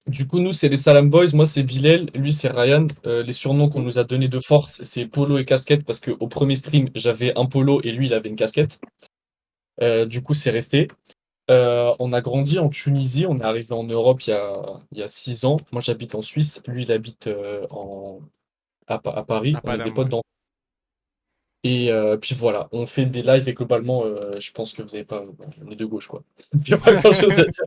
Du coup, nous, c'est les Salam Boys. Moi, c'est Bilal. Lui, c'est Ryan. Les surnoms qu'on nous a donnés de force, c'est polo et casquette parce qu'au premier stream, j'avais un polo et lui, il avait une casquette. Du coup, c'est resté. On a grandi en Tunisie. On est arrivé en Europe il y a 6 ans. Moi, j'habite en Suisse. Lui, il habite à Paris. Ah, On pas est des d'âme, potes ouais. dans. Et puis voilà, on fait des lives et globalement, je pense que vous avez pas. On est de gauche, quoi. Il n'y a pas grand-chose à dire.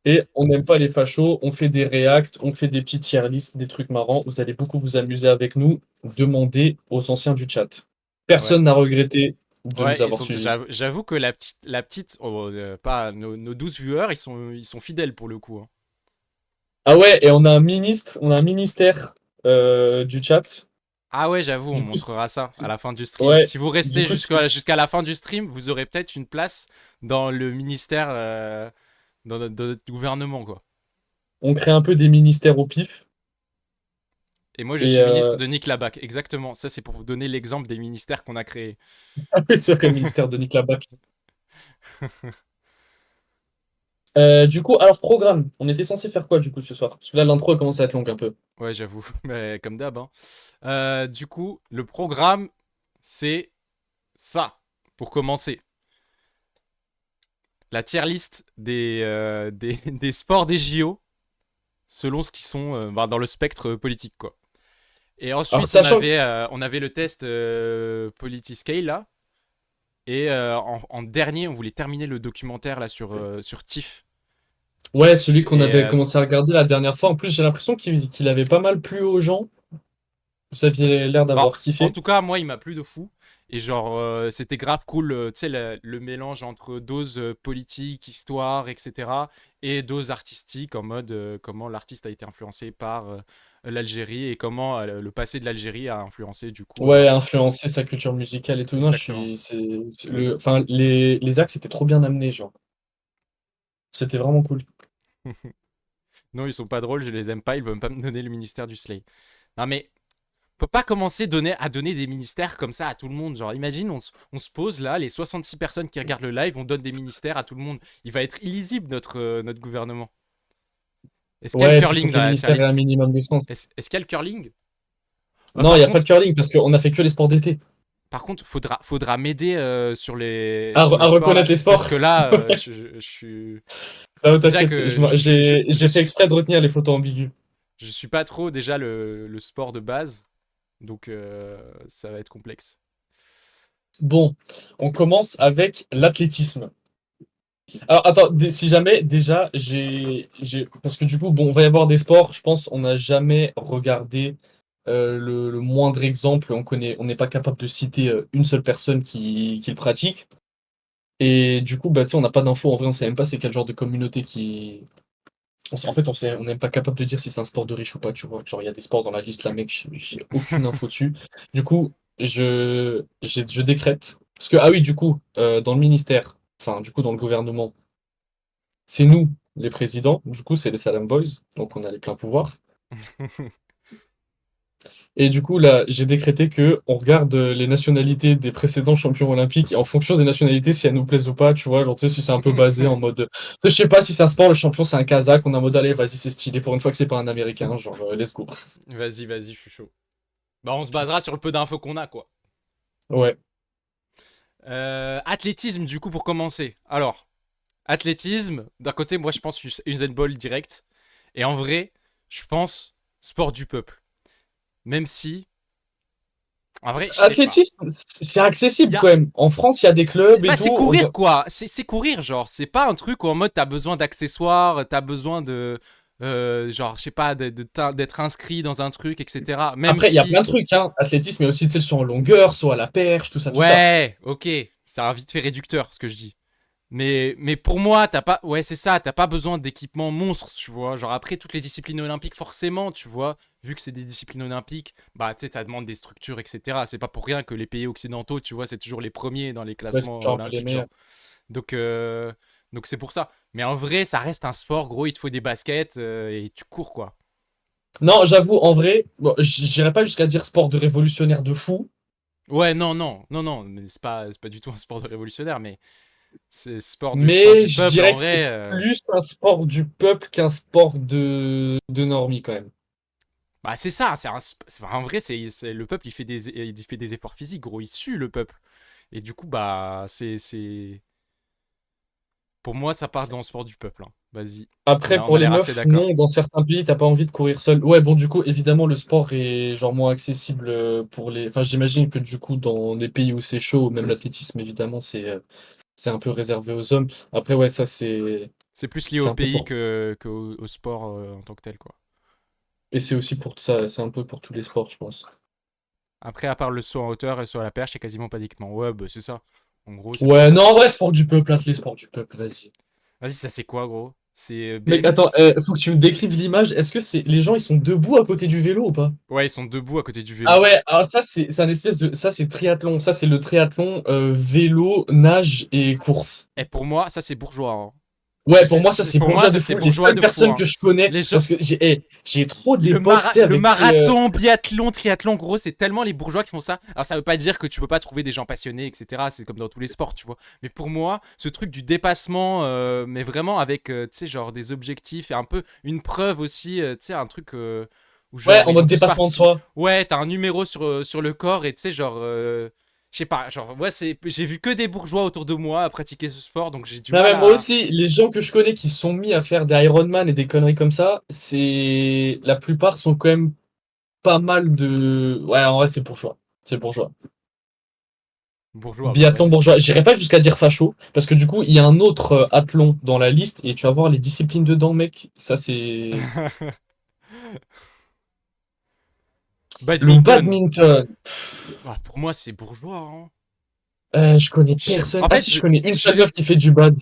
Et on n'aime pas les fachos, on fait des reacts, on fait des petites tier lists, des trucs marrants. Vous allez beaucoup vous amuser avec nous. Demandez aux anciens du chat. Ouais. Personne n'a regretté de nous Ouais, avoir suivis. j'avoue que la petite, oh, pas nos 12 viewers, ils sont fidèles pour le coup, hein. Ah ouais, et on a un ministère du chat. Ah ouais, j'avoue, on Du coup, montrera ça à la fin du stream. ouais, Si vous du restez coup, jusqu'à la fin du stream, vous aurez peut-être une place dans le ministère, dans notre gouvernement, quoi. on crée un peu des ministères au pif. Et moi, je Et suis ministre de Nick Labac. Exactement. Ça, c'est pour vous donner l'exemple des ministères qu'on a créés. ah oui, c'est vrai, le ministère de Nicolas Bach. Du coup, alors programme, on était censé faire quoi du coup ce soir? Parce que là, l'intro elle commence à être longue un peu. Ouais, j'avoue. Mais comme d'hab, hein. Du coup, le programme, c'est ça. Pour commencer, la tier list des sports des JO selon ce qui sont bah, dans le spectre politique, quoi. Et Alors, ensuite, on sachant avait, euh, on avait le test Politiscale, là. Et en dernier, on voulait terminer le documentaire là sur TIFF. Sur ouais, TIFF. celui qu'on Et avait commencé à regarder la dernière fois. En plus, j'ai l'impression qu'il avait pas mal plu aux gens. Vous aviez l'air bon, d'avoir en kiffé. tout cas, moi, il m'a plu de fou. Et genre, c'était grave cool, tu sais, le mélange entre doses politique, histoire, etc. et doses artistiques en mode comment l'artiste a été influencé par l'Algérie et comment le passé de l'Algérie a influencé du coup Ouais, l'artiste. influencer sa culture musicale et tout. Non, Exactement. enfin, les axes étaient trop bien amenés, genre. C'était vraiment cool. Non, ils sont pas drôles, je les aime pas, ils veulent pas me donner le ministère du Slay. Non mais on peut pas commencer à donner des ministères comme ça à tout le monde. Genre, imagine, on se pose là, les 66 personnes qui regardent le live, on donne des ministères à tout le monde. Il va être illisible notre gouvernement. Est-ce qu'il y a le Ouais, puis il faut curling que dans les la tier ministères aient un list? minimum de sens. Est-ce qu'il y a le curling? Non, il Par n'y a pas de contre, curling parce qu'on a fait que les sports d'été. faudra m'aider sur les, À, sur les à sports là. reconnaître les Parce sports. que là, je suis. Ah, Déjà t'inquiète, que j'ai fait exprès de retenir les photos ambiguës. je suis pas trop déjà le sport de base. Donc ça va être complexe. Bon, on commence avec l'athlétisme. Alors, attends, si jamais, déjà, parce que du coup, bon, on va y avoir des sports, je pense, on n'a jamais regardé le moindre exemple, on n'est pas capable de citer une seule personne qui le pratique. Et du coup, bah, tu sais, on n'a pas d'infos, en vrai, on sait même pas c'est quel genre de communauté qui. En fait, on n'est même pas capable de dire si c'est un sport de riche ou pas, tu vois. Genre, il y a des sports dans la liste, là, mec, j'ai aucune info dessus. Du coup, je décrète. Parce que, ah oui, du coup, dans le ministère, enfin, du coup, dans le gouvernement, c'est nous, les présidents. Du coup, c'est les Salam Boys. Donc, on a les pleins pouvoirs. Et du coup, là, j'ai décrété que on regarde les nationalités des précédents champions olympiques et en fonction des nationalités, si elles nous plaisent ou pas, tu vois, genre, tu sais, si c'est un peu basé en mode. Tu sais, je sais pas si c'est un sport, le champion c'est un Kazakh, on est en mode, allez, vas-y, c'est stylé pour une fois que c'est pas un Américain, genre, let's go. Vas-y, vas-y, je suis chaud. Bah, on se basera sur le peu d'infos qu'on a, quoi. Ouais. Athlétisme, du coup, pour commencer. Alors, athlétisme, d'un côté, moi, je pense Usain Bolt direct. Et en vrai, je pense sport du peuple. Même si, en vrai, je sais pas. Athlétisme, c'est accessible Il y quand a. même. En France, il y a des clubs et Bah, tout. c'est courir, quoi. C'est courir, genre. C'est pas un truc où en mode t'as besoin d'accessoires, t'as besoin de. Genre, je sais pas, d'être inscrit dans un truc, etc. Même Après, il y a plein si. de trucs, hein. Athlétisme, mais aussi, tu sais, soit en longueur, soit à la perche, tout ça, tout ça. Ouais, ok. C'est un vite fait réducteur, ce que je dis. Mais pour moi, t'as pas. Ouais, c'est ça, t'as pas besoin d'équipement monstre, tu vois. Genre, après, toutes les disciplines olympiques, forcément, tu vois, vu que c'est des disciplines olympiques, bah, tu sais, ça demande des structures, etc. C'est pas pour rien que les pays occidentaux, tu vois, c'est toujours les premiers dans les Ouais, c'est classements genre un peu les olympiques, meilleurs. genre. Donc, euh, donc c'est pour ça. Mais en vrai, ça reste un sport, gros, il te faut des baskets et tu cours, quoi. Non, j'avoue, en vrai, bon, j'irais pas jusqu'à dire sport de révolutionnaire de fou. Ouais, non, non, non, non, mais c'est pas du tout un sport de révolutionnaire, mais. C'est sport Mais du je peuple, dirais en que c'est vrai. plus un sport du peuple qu'un sport de normie quand même. Bah, c'est ça. En vrai, le peuple, il fait des efforts physiques, gros. Il sue, le peuple. Et du coup, bah, pour moi, ça part dans le sport du peuple, hein. Vas-y. Après, On pour a les l'air assez meufs, d'accord. non, dans certains pays, t'as pas envie de courir seul. Ouais, bon, du coup, évidemment, le sport est genre moins accessible pour les. Enfin, j'imagine que du coup, dans les pays où c'est chaud, même l'athlétisme, évidemment, c'est un peu réservé aux hommes. Après, ouais, ça, C'est plus lié c'est au un peu pays pour. qu'au sport en tant que tel, quoi. Et c'est aussi pour ça, c'est un peu pour tous les sports, je pense. Après, à part le saut en hauteur et le saut à la perche, c'est quasiment pas d'équipement. Ouais, bah, c'est ça. En gros, c'est pour Ouais, ça. non, en vrai, sport du peuple, là, c'est les sports du peuple, vas-y. Vas-y, ça c'est quoi, gros? C'est Mec, attends, BMX? faut que tu me décrives l'image. Est-ce que c'est les gens, ils sont debout à côté du vélo ou pas? Ouais, ils sont debout à côté du Ah vélo. ouais, alors ça, c'est un espèce de. Ça, c'est triathlon. Ça, c'est le triathlon vélo, nage et course. Et pour moi, ça c'est bourgeois, hein. Ouais, pour moi, ça, c'est Pour moi, bourgeois ça de c'est fou. Les bourgeois seules de fou, personnes hein. que je connais, Les gens, parce que j'ai trop des potes, tu sais, le avec qui. marathon, biathlon, triathlon, gros, c'est tellement les bourgeois qui font ça. Alors ça veut pas dire que tu peux pas trouver des gens passionnés, etc. C'est comme dans tous les sports, tu vois. Mais pour moi, ce truc du dépassement, mais vraiment avec, tu sais, genre des objectifs et un peu une preuve aussi, tu sais, un truc où Ouais, genre en ils vont mode tous dépassement de participer. soi. Ouais, t'as un numéro sur le corps et tu sais, genre, je sais pas, genre, ouais, j'ai vu que des bourgeois autour de moi à pratiquer ce sport, donc j'ai du Non, mal mais moi à. aussi, les gens que je connais qui se sont mis à faire des Ironman et des conneries comme ça, c'est. La plupart sont quand même pas mal de. Ouais, en vrai, c'est bourgeois. C'est bourgeois. Bourgeois, bah ouais, Biathlon c'est ça. bourgeois. J'irai pas jusqu'à dire facho, parce que du coup, il y a un autre athlon dans la liste et tu vas voir les disciplines dedans, mec. Ça, c'est. Le Badminton. badminton. Ah, pour moi, c'est bourgeois, hein. Je connais personne. En Ah, fait, si, je connais une seule je, meuf qui fait du bad.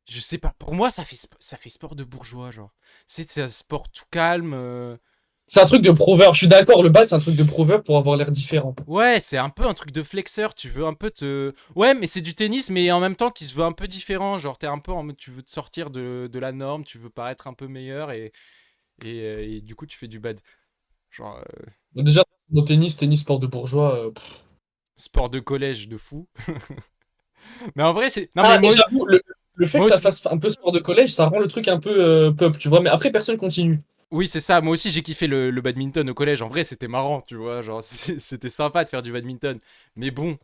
je sais pas. Pour moi, ça fait sport de bourgeois, genre. C'est un sport tout calme. C'est un truc de proverbe. Je suis d'accord, le bad, c'est un truc de proverbe pour avoir l'air différent. Ouais, c'est un peu un truc de flexeur. Tu veux un peu te. Ouais, mais c'est du tennis, mais en même temps qui se veut un peu différent. Genre, t'es un peu en mode, tu veux te sortir de la norme, tu veux paraître un peu meilleur et du coup, tu fais du bad. Genre, Déjà, au tennis, sport de bourgeois. sport de collège de fou. Mais en vrai, c'est. Non, mais Ah, et j'avoue, le fait que moi ça aussi, fasse un peu sport de collège, ça rend le truc un peu pop, tu vois. Mais après, personne continue. oui, c'est ça. Moi aussi, j'ai kiffé le badminton au collège. En vrai, c'était marrant, tu vois. Genre, c'était sympa de faire du badminton. Mais bon,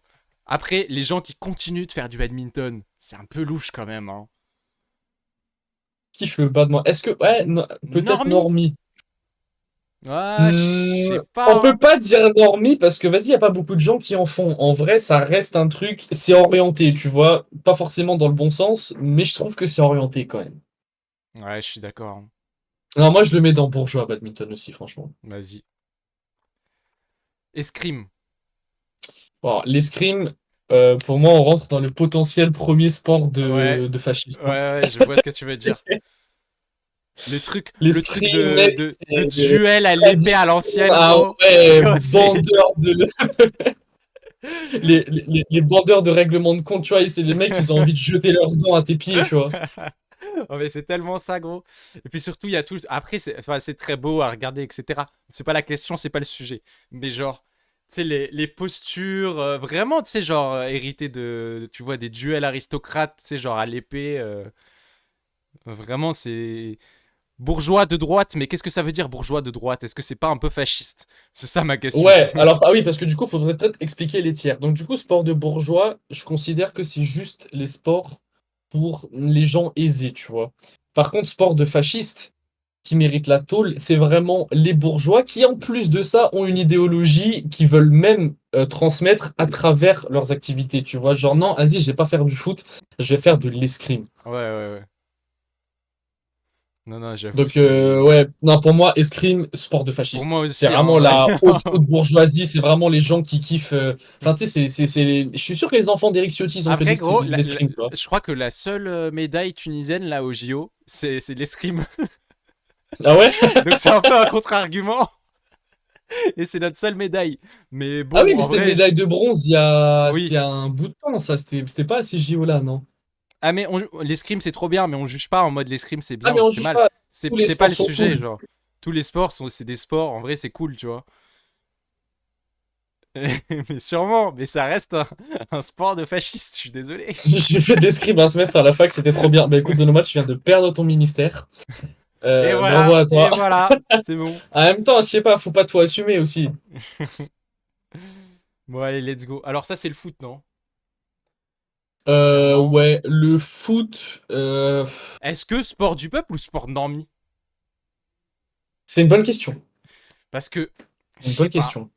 après, les gens qui continuent de faire du badminton, c'est un peu louche quand même, hein. Kiffe le bad, moi. Est-ce que. Ouais, peut-être Normie? Normie. Ah, je sais On pas, peut hein. pas dire normie parce que vas-y, y a pas beaucoup de gens qui en font. En vrai, ça reste un truc, c'est orienté, tu vois. Pas forcément dans le bon sens, mais je trouve que c'est orienté quand même. Ouais, je suis d'accord, hein. Alors moi, je le mets dans bourgeois badminton aussi, franchement. Vas-y. Escrime. Bon, l'escrime, pour moi, on rentre dans le potentiel premier sport Ouais, de fascisme, ouais, hein. ouais, je vois ce que tu veux dire. Le truc L'escrime, mec, de c'est duel à l'épée à tradition. l'ancienne, Ah gros. ouais, Gros, c'est. bandeur de. Les bandeurs de règlement de compte, tu vois, c'est les mecs, ils ont envie de jeter leurs dents à tes pieds, tu vois. Oh, mais c'est tellement ça, gros. Et puis surtout, il y a tout. Après, enfin, c'est très beau à regarder, etc. C'est pas la question, c'est pas le sujet. Mais genre, tu sais, les postures, vraiment, tu sais, genre, hérité de, tu vois, des duels aristocrates, tu sais, genre à l'épée. Vraiment, c'est bourgeois de droite. Mais qu'est-ce que ça veut dire, bourgeois de droite? Est-ce que c'est pas un peu fasciste? C'est ça ma question. Ouais, alors, ah oui, parce que du coup, il faudrait peut-être expliquer les tiers. Donc, du coup, sport de bourgeois, je considère que c'est juste les sports pour les gens aisés, tu vois. Par contre, sport de fasciste, qui mérite la tôle, c'est vraiment les bourgeois qui, en plus de ça, ont une idéologie qu'ils veulent même transmettre à travers leurs activités, tu vois. Genre, non, vas-y, je vais pas faire du foot, je vais faire de l'escrime. Ouais, ouais, ouais. Non, non, j'avoue, Donc, c'est. ouais, non, pour moi, escrime, sport de Pour moi fasciste. C'est aussi, vraiment hein. la haute bourgeoisie, c'est vraiment les gens qui kiffent. Enfin, tu sais, je suis sûr que les enfants d'Eric Ciotti, ils ont Ah, fait vrai, gros, de l'escrime, tu vois. je crois que la seule médaille tunisienne, là, au JO, c'est l'escrime. Ah ouais? Donc c'est un peu un contre-argument. Et c'est notre seule médaille. Mais Ah oui, bon, mais en c'était une vrai, médaille de bronze c'était il oui. y a un bout de temps, ça. C'était pas à ces JO-là, non? Ah, mais l'escrime, c'est trop bien, mais on juge pas en mode l'escrime, c'est Ah, bien mais ou on c'est juge mal. pas. Tous les C'est pas sports le sont sujet, cool. genre. Tous les sports, c'est des sports, en vrai, c'est cool, tu vois. Mais sûrement, mais ça reste un sport de fasciste, je suis désolé. J'ai fait des scrims un semestre à la fac, c'était trop bien. Bah écoute, Donoma, tu viens de perdre ton ministère. Bravo à Et toi. voilà, c'est bon. En même temps, je sais pas, faut pas tout assumer aussi. Bon, allez, let's go. Alors, ça, c'est le foot, non? Clairement. Ouais, le foot, Est-ce que sport du peuple ou sport normie? c'est une bonne question. Parce que, je Une sais bonne pas. question.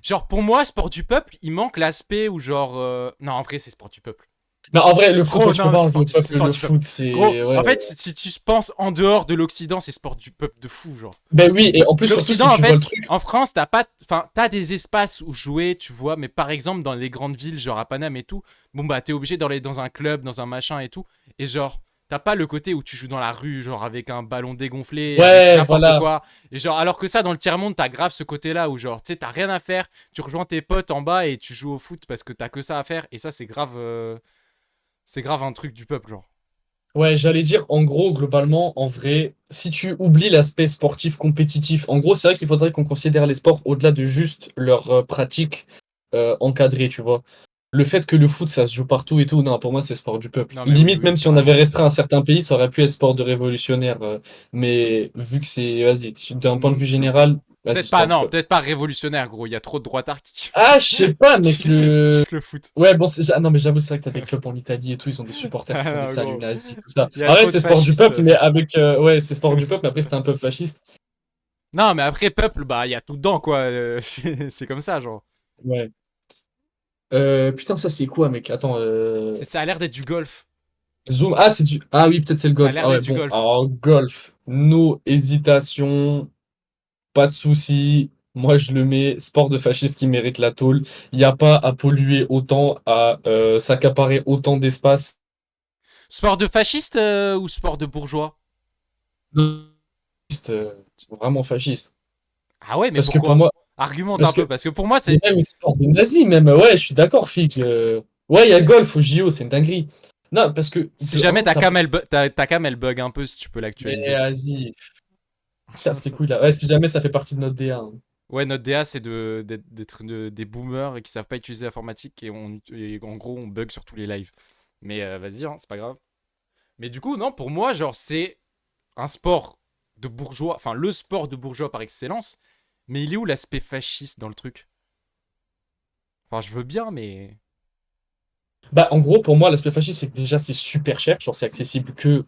Genre, pour moi, sport du peuple, il manque l'aspect où, genre. Non, en vrai, c'est sport du peuple. Mais en vrai, le foot, ouais, Gros, tu peux non, pas c'est enlever sport au du, c'est peuple. sport Le du peuple. foot, Gros, c'est. en Ouais. fait, si tu penses en dehors de l'Occident, c'est sport du peuple de fou, genre. Ben oui, et en plus, surtout L'Occident, si en tu vois le fait, truc. en France, t'as pas. Enfin, t'as des espaces où jouer, tu vois, mais par exemple, dans les grandes villes, genre à Paname et tout, bon, bah, t'es obligé d'aller dans un club, dans un machin et tout. Et genre, t'as pas le côté où tu joues dans la rue, genre avec un ballon dégonflé, avec Ouais, n'importe voilà. quoi. Et genre, alors que ça, dans le tiers-monde, t'as grave ce côté-là où, genre, tu sais, t'as rien à faire, tu rejoins tes potes en bas et tu joues au foot parce que t'as que ça à faire. Et ça, c'est grave. C'est grave un truc du peuple, genre. Ouais, j'allais dire, en gros, globalement, en vrai, si tu oublies l'aspect sportif compétitif, en gros, c'est vrai qu'il faudrait qu'on considère les sports au-delà de juste leur pratique encadrée, tu vois. Le fait que le foot, ça se joue partout et tout, non, pour moi, c'est sport du peuple. Non, mais oui, Limite, oui, même si on avait carrément. restreint un certain pays, ça aurait pu être sport de révolutionnaire. Mais vu que c'est, vas-y, d'un point de Hmm. vue général, vas-y, Peut-être pas, sport du non, peuple. peut-être pas révolutionnaire, gros. Il y a trop de droitards qui, Ah, je sais pas, mec, qui le. kiffent le foot. Ouais, bon, ah non, mais j'avoue, c'est vrai que t'as des clubs en Italie et tout, ils ont des supporters qui Ah font des non, saluts gros. nazis, tout ça. Il y a Ah ouais, trop de c'est sport du fascistes. peuple, mais avec. Ouais, c'est sport du peuple, mais après, c'était un peuple fasciste. Non, mais après, peuple, bah, il y a tout dedans, quoi. C'est comme ça, genre. Ouais. Putain, ça, c'est quoi, mec? Attends, Ça a l'air d'être du golf. Zoom. Ah, c'est du. Ah oui, peut-être c'est le Ça a golf. l'air Ah ouais, d'être du bon. golf. Alors, golf, no hésitation, pas de souci. Moi, je le mets sport de fasciste qui mérite la tôle. Il n'y a pas à polluer autant, à s'accaparer autant d'espace. Sport de fasciste ou sport de bourgeois? Vraiment fasciste. Ah ouais, mais Parce que pour pourquoi? moi, Argumente parce un que peu, parce que pour moi, mais c'est. même sport de nazi, même, ouais, je suis d'accord, Fig. Ouais, il y a golf au JO, c'est une dinguerie. Non, parce que Si de jamais un, ça fait. ta cam, elle bug un peu, si tu peux Mais l'actualiser. vas-y, casse les couilles là. Ouais, si jamais ça fait partie de notre DA, hein. Ouais, notre DA, c'est d'être des boomers et qui savent pas utiliser l'informatique et en gros, on bug sur tous les lives. Mais vas-y, hein, c'est pas grave. Mais du coup, non, pour moi, genre, c'est un sport de bourgeois, enfin, le sport de bourgeois par excellence. Mais il est où l'aspect fasciste dans le truc? Enfin, je veux bien, mais. Bah, en gros, pour moi, l'aspect fasciste, c'est que déjà, c'est super cher. Genre, c'est accessible que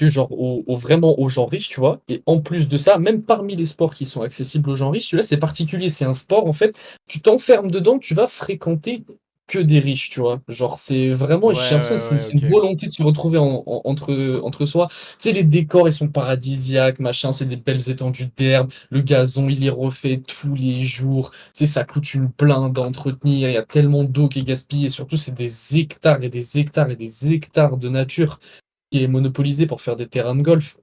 genre vraiment aux gens riches, tu vois. Et en plus de ça, même parmi les sports qui sont accessibles aux gens riches, celui-là, c'est particulier. C'est un sport, en fait, tu t'enfermes dedans, tu vas fréquenter que des riches, tu vois. Genre, c'est vraiment, Ouais, j'ai l'impression que ouais, ouais, c'est une ok. volonté de se retrouver entre soi. Tu sais, les décors, ils sont paradisiaques, machin, c'est des belles étendues d'herbe, le gazon, il est refait tous les jours. Tu sais, ça coûte une blinde à entretenir, il y a tellement d'eau qui est gaspillée, et surtout, c'est des hectares et des hectares et des hectares de nature qui est monopolisé pour faire des terrains de golf.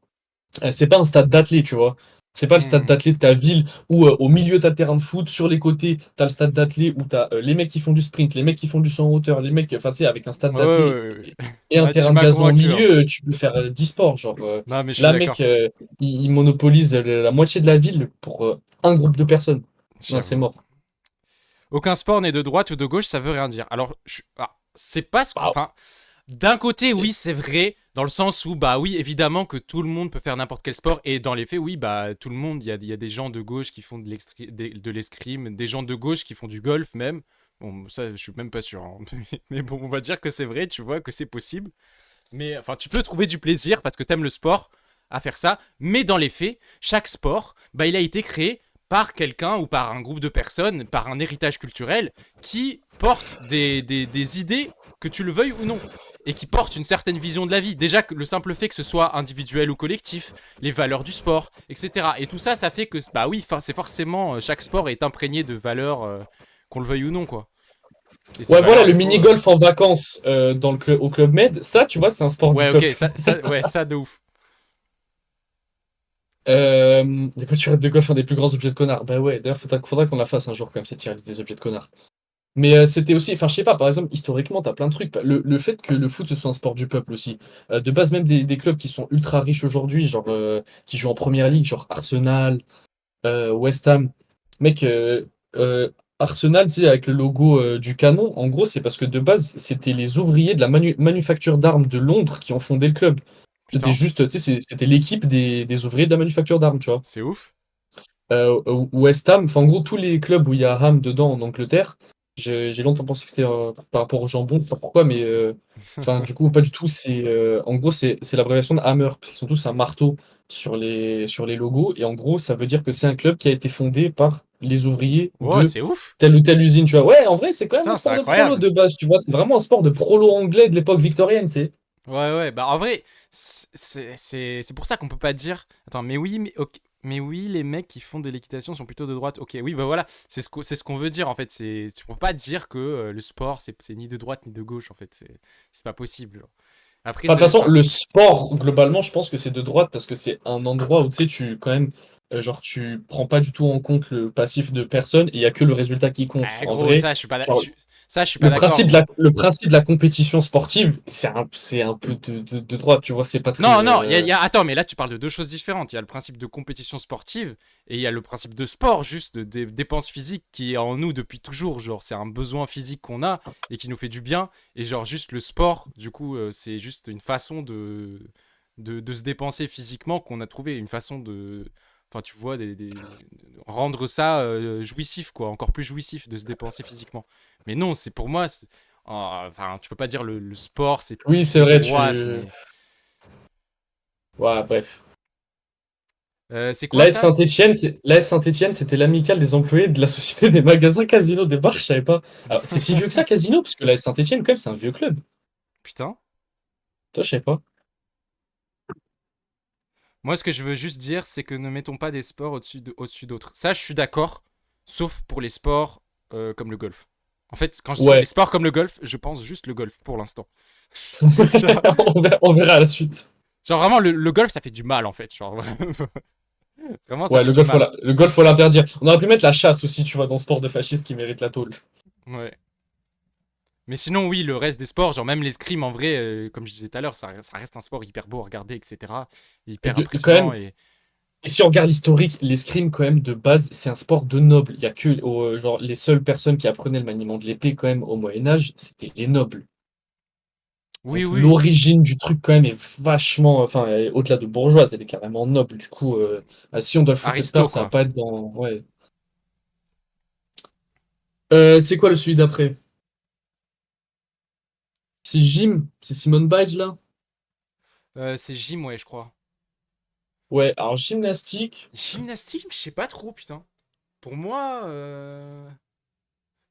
C'est pas un stade d'athlé, tu vois. C'est pas le stade Hmm. d'athlé de ta ville où au milieu t'as le terrain de foot, sur les côtés t'as le stade d'athlé où t'as les mecs qui font du sprint, les mecs qui font du saut en hauteur, les mecs, enfin tu sais, avec un stade Ouais, ouais, d'athlé ouais, ouais. et un Ouais, tu terrain de m'as gazon au convaincu, hein. milieu, tu peux faire 10 sports. Genre, Non, mais je suis là, mec, d'accord. il monopolise la moitié de la ville pour un groupe de personnes. Non, c'est J'avoue. mort. Aucun sport n'est de droite ou de gauche, ça veut rien dire. Alors, c'est pas ce que. Waouh. Enfin, d'un côté, oui, c'est vrai, dans le sens où, bah oui, évidemment que tout le monde peut faire n'importe quel sport, et dans les faits, oui, bah tout le monde, il y a des gens de gauche qui font de l'escrime, des gens de gauche qui font du golf même. Bon, ça, je suis même pas sûr, hein. Mais bon, on va dire que c'est vrai, tu vois, que c'est possible. Mais enfin, tu peux trouver du plaisir parce que t'aimes le sport à faire ça. Mais dans les faits, chaque sport, bah, il a été créé par quelqu'un ou par un groupe de personnes, par un héritage culturel qui porte des idées, que tu le veuilles ou non. Et qui porte une certaine vision de la vie. Déjà, le simple fait que ce soit individuel ou collectif, les valeurs du sport, etc. Et tout ça, ça fait que, bah oui, c'est forcément, chaque sport est imprégné de valeurs, qu'on le veuille ou non, quoi. Et ces Ouais, voilà, valeurs, le du coup. mini-golf en vacances au Club Med, ça, tu vois, c'est un sport du Ouais, ok, peuple. ouais, ça de ouf. Les voiturettes de golf sont des plus grands objets de connard. Bah ouais, d'ailleurs, faudra qu'on la fasse un jour, quand même, cette tier list des objets de connard. Mais c'était aussi, enfin, je sais pas, par exemple, historiquement, t'as plein de trucs. Le fait que le foot, ce soit un sport du peuple aussi. De base, même des clubs qui sont ultra riches aujourd'hui, genre, qui jouent en première ligue, genre Arsenal, West Ham. Mec, Arsenal, tu sais, avec le logo du canon, en gros, c'est parce que de base, c'était les ouvriers de la manufacture d'armes de Londres qui ont fondé le club. C'était Putain, juste, tu sais, c'était l'équipe des ouvriers de la manufacture d'armes, tu vois. c'est ouf. West Ham, enfin, en gros, tous les clubs où il y a Ham dedans en Angleterre, j'ai longtemps pensé que c'était par rapport au jambon, je sais pas pourquoi, mais enfin, du coup, pas du tout. En gros, c'est l'abréviation de Hammer, parce qu'ils sont tous un marteau sur les logos, et en gros, ça veut dire que c'est un club qui a été fondé par les ouvriers Oh, de c'est ouf. telle ou telle usine, tu vois. Ouais, en vrai, c'est quand même un Putain, c'est sport de prolo incroyable. de base, tu vois. C'est vraiment un sport de prolo anglais de l'époque victorienne, tu sais. Ouais, ouais, bah en vrai, c'est pour ça qu'on peut pas dire. Attends, mais oui, mais ok. Mais oui, les mecs qui font de l'équitation sont plutôt de droite. Ok, oui, bah voilà, c'est ce qu'on veut dire en fait. Tu peux pas dire que le sport c'est ni de droite ni de gauche en fait. C'est pas possible. Genre. Après, Enfin, de toute façon, enfin, le sport, globalement, je pense que c'est de droite parce que c'est un endroit où, tu sais, quand même, genre, tu prends pas du tout en compte le passif de personne et il y a que le résultat qui compte. ah, En gros, vrai, ça je suis pas, genre, ça je suis pas d'accord. le principe de la compétition sportive, c'est un peu de droite, tu vois, c'est pas très. Non, non, attends, mais là tu parles de deux choses différentes. Il y a le principe de compétition sportive et il y a le principe de sport, juste de dépense physique qui est en nous depuis toujours. Genre, c'est un besoin physique qu'on a et qui nous fait du bien. Et genre, juste le sport, du coup, c'est juste une façon de se dépenser physiquement qu'on a trouvé. Une façon de. Enfin, tu vois, rendre ça jouissif, quoi. Encore plus jouissif de se dépenser physiquement. Mais non, c'est pour moi. Enfin, tu peux pas dire le sport, c'est Oui, plus c'est de vrai, droite, mais. Ouais, bref. C'est quoi ça? L'AS Saint-Étienne, c'était l'amicale des employés de la société des magasins Casino des bars, je savais pas. Alors, c'est si vieux que ça, Casino, parce que l'AS Saint-Étienne, quand même, c'est un vieux club. Putain. Toi, je savais pas. Moi, ce que je veux juste dire, c'est que ne mettons pas des sports au-dessus d'autres. Ça, je suis d'accord, sauf pour les sports comme le golf. En fait, quand je dis les Ouais. sports comme le golf, je pense juste le golf pour l'instant. genre, On verra à la suite. genre vraiment, le golf, ça fait du mal en fait. Genre, vraiment, ça Ouais, fait du mal. le golf, faut l'interdire. On aurait pu mettre la chasse aussi, tu vois, dans ce sport de fasciste qui mérite la tôle. Ouais. Mais sinon, oui, le reste des sports, genre même l'escrime, en vrai, comme je disais tout à l'heure, ça reste un sport hyper beau à regarder, etc. Hyper Quand impressionnant même, et. et si on regarde l'historique, l'escrime, quand même, de base, c'est un sport de nobles. Il y a que, genre, les seules personnes qui apprenaient le maniement de l'épée, quand même, au Moyen-Âge, c'était les nobles. Oui, Donc, oui. l'origine du truc, quand même, est vachement, enfin, au-delà de bourgeoise, elle est carrément noble. Du coup, bah, si on doit le foutre quelque Aristo, part, ça va quoi. pas être dans, ouais. C'est quoi le celui d'après? C'est Jim? C'est Simone Biles, là? C'est gym, ouais, je crois. Ouais, alors gymnastique. Gymnastique, je sais pas trop, putain. Pour moi,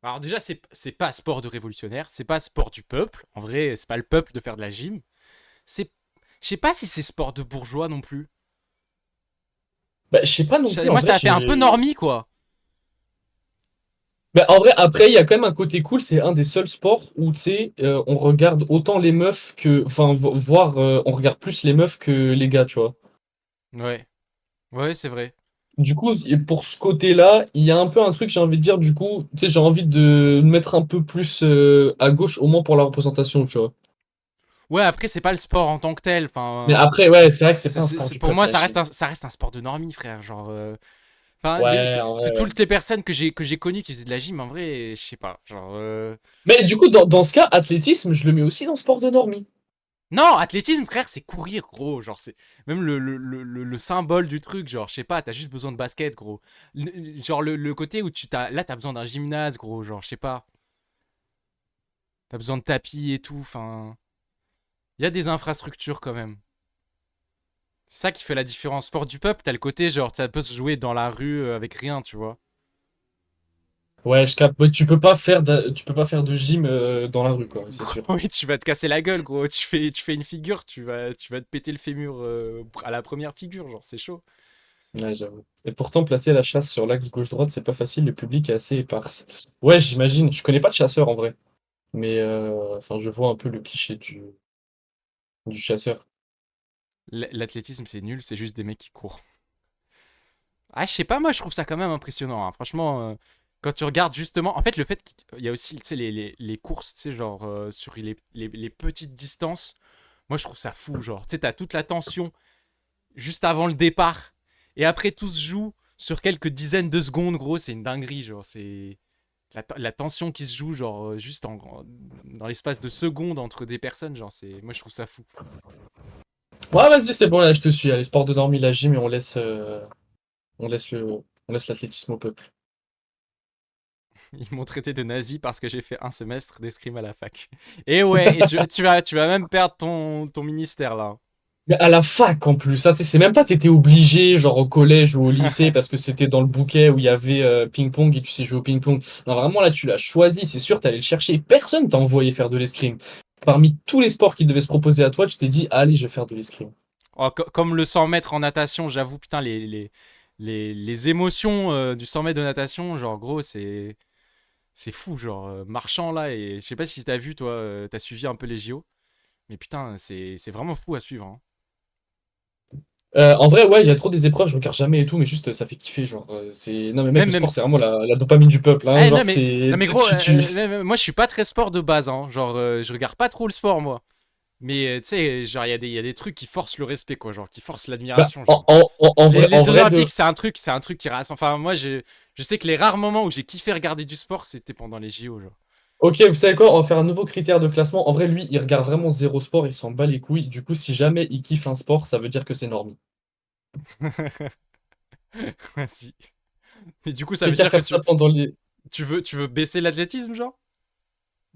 alors déjà, c'est pas sport de révolutionnaire, c'est pas sport du peuple. En vrai, c'est pas le peuple de faire de la gym. C'est, je sais pas si c'est sport de bourgeois non plus. Bah, je sais pas non plus, en Moi, vrai, ça a fait un peu j'ai. normie, quoi. Bah, en vrai, après, il y a quand même un côté cool, c'est un des seuls sports où, tu sais, on regarde autant les meufs que. Enfin, voire, on regarde plus les meufs que les gars, tu vois. Ouais, ouais, c'est vrai. Du coup, et pour ce côté-là, il y a un peu un truc, j'ai envie de dire, du coup, tu sais, j'ai envie de me mettre un peu plus à gauche, au moins pour la représentation, tu vois. Ouais, après, c'est pas le sport en tant que tel. Mais Enfin, après, ouais, c'est vrai que c'est pas un sport du pour peuple, moi, la gym. ça reste un sport de normie, frère. Genre, enfin, Ouais, en vrai, ouais. toutes les personnes que j'ai connues qui faisaient de la gym, en vrai, je sais pas. Genre, Mais du coup, dans ce cas, athlétisme, je le mets aussi dans sport de normie. non, athlétisme, frère, c'est courir, gros. Genre, c'est même le symbole du truc. Genre, je sais pas, t'as juste besoin de basket, gros. Genre, le côté où là, t'as besoin d'un gymnase, gros. Genre, je sais pas. T'as besoin de tapis et tout. Enfin, il y a des infrastructures quand même. C'est ça qui fait la différence. Sport du peuple, t'as le côté, genre, ça peut se jouer dans la rue avec rien, tu vois. Ouais, je capte. Ouais, tu peux pas faire de gym dans la rue, quoi, c'est sûr. Oui, tu vas te casser la gueule, gros. Tu fais une figure, tu vas te péter le fémur à la première figure, genre, c'est chaud. Ouais, j'avoue. Et pourtant, placer la chasse sur l'axe gauche-droite, c'est pas facile, le public est assez éparse. Ouais, j'imagine. Je connais pas de chasseur en vrai. Mais enfin, je vois un peu le cliché du chasseur. L'athlétisme, c'est nul, c'est juste des mecs qui courent. Ah, je sais pas, moi je trouve ça quand même impressionnant, hein. Franchement, quand tu regardes justement. En fait, le fait qu'il y a aussi tu sais, les courses, tu sais, genre sur les petites distances, moi je trouve ça fou. Genre, tu sais, t'as toute la tension juste avant le départ, et après tout se joue sur quelques dizaines de secondes, gros, c'est une dinguerie, genre, c'est la tension qui se joue, genre, juste dans l'espace de secondes entre des personnes, genre, moi, je trouve ça fou. Ouais, vas-y, c'est bon, là, je te suis. Allez, sport de dormi, la gym, et on laisse on laisse l'athlétisme au peuple. Ils m'ont traité de nazi parce que j'ai fait un semestre d'escrime à la fac. Et ouais, et tu vas même perdre ton ministère, là. Mais à la fac en plus, hein, tu sais, c'est même pas t'étais obligé, genre au collège ou au lycée, parce que c'était dans le bouquet où il y avait ping-pong et tu sais jouer au ping-pong. Non, vraiment là, tu l'as choisi, c'est sûr, t'allais le chercher. Personne t'a envoyé faire de l'escrime. Parmi tous les sports qui devaient se proposer à toi, tu t'es dit, allez, je vais faire de l'escrime. Oh, comme le 100 mètres en natation, j'avoue, putain, les émotions du 100 mètres de natation, genre, gros, c'est fou, genre, marchant là, et je sais pas si t'as vu, toi, t'as suivi un peu les JO, mais putain, c'est vraiment fou à suivre, hein. En vrai, ouais, il y a trop des épreuves, je regarde jamais et tout, mais juste ça fait kiffer, genre, c'est... Non mais mec, Même, le même. sport, c'est vraiment la dopamine du peuple, hein, Eh, genre, non, mais, c'est... non, mais tu gros, sais, moi, je suis pas très sport de base, hein. Genre, je regarde pas trop le sport, moi. Mais, tu sais, genre, il y a des trucs qui forcent le respect, quoi, genre, qui forcent Bah, l'admiration, genre. Les, en les Jeux vrai Olympiques, de... c'est un truc qui rase. Enfin, moi, je sais que les rares moments où j'ai kiffé regarder du sport, c'était pendant les JO, genre. Ok, vous savez quoi? On va faire un nouveau critère de classement. En vrai, lui, il regarde vraiment zéro sport, il s'en bat les couilles. Du coup, si jamais il kiffe un sport, ça veut dire que c'est norme. Vas-y. Mais du coup, ça Fais veut qu'à dire que faire tu, ça pendant les... tu veux, tu veux baisser l'athlétisme, genre?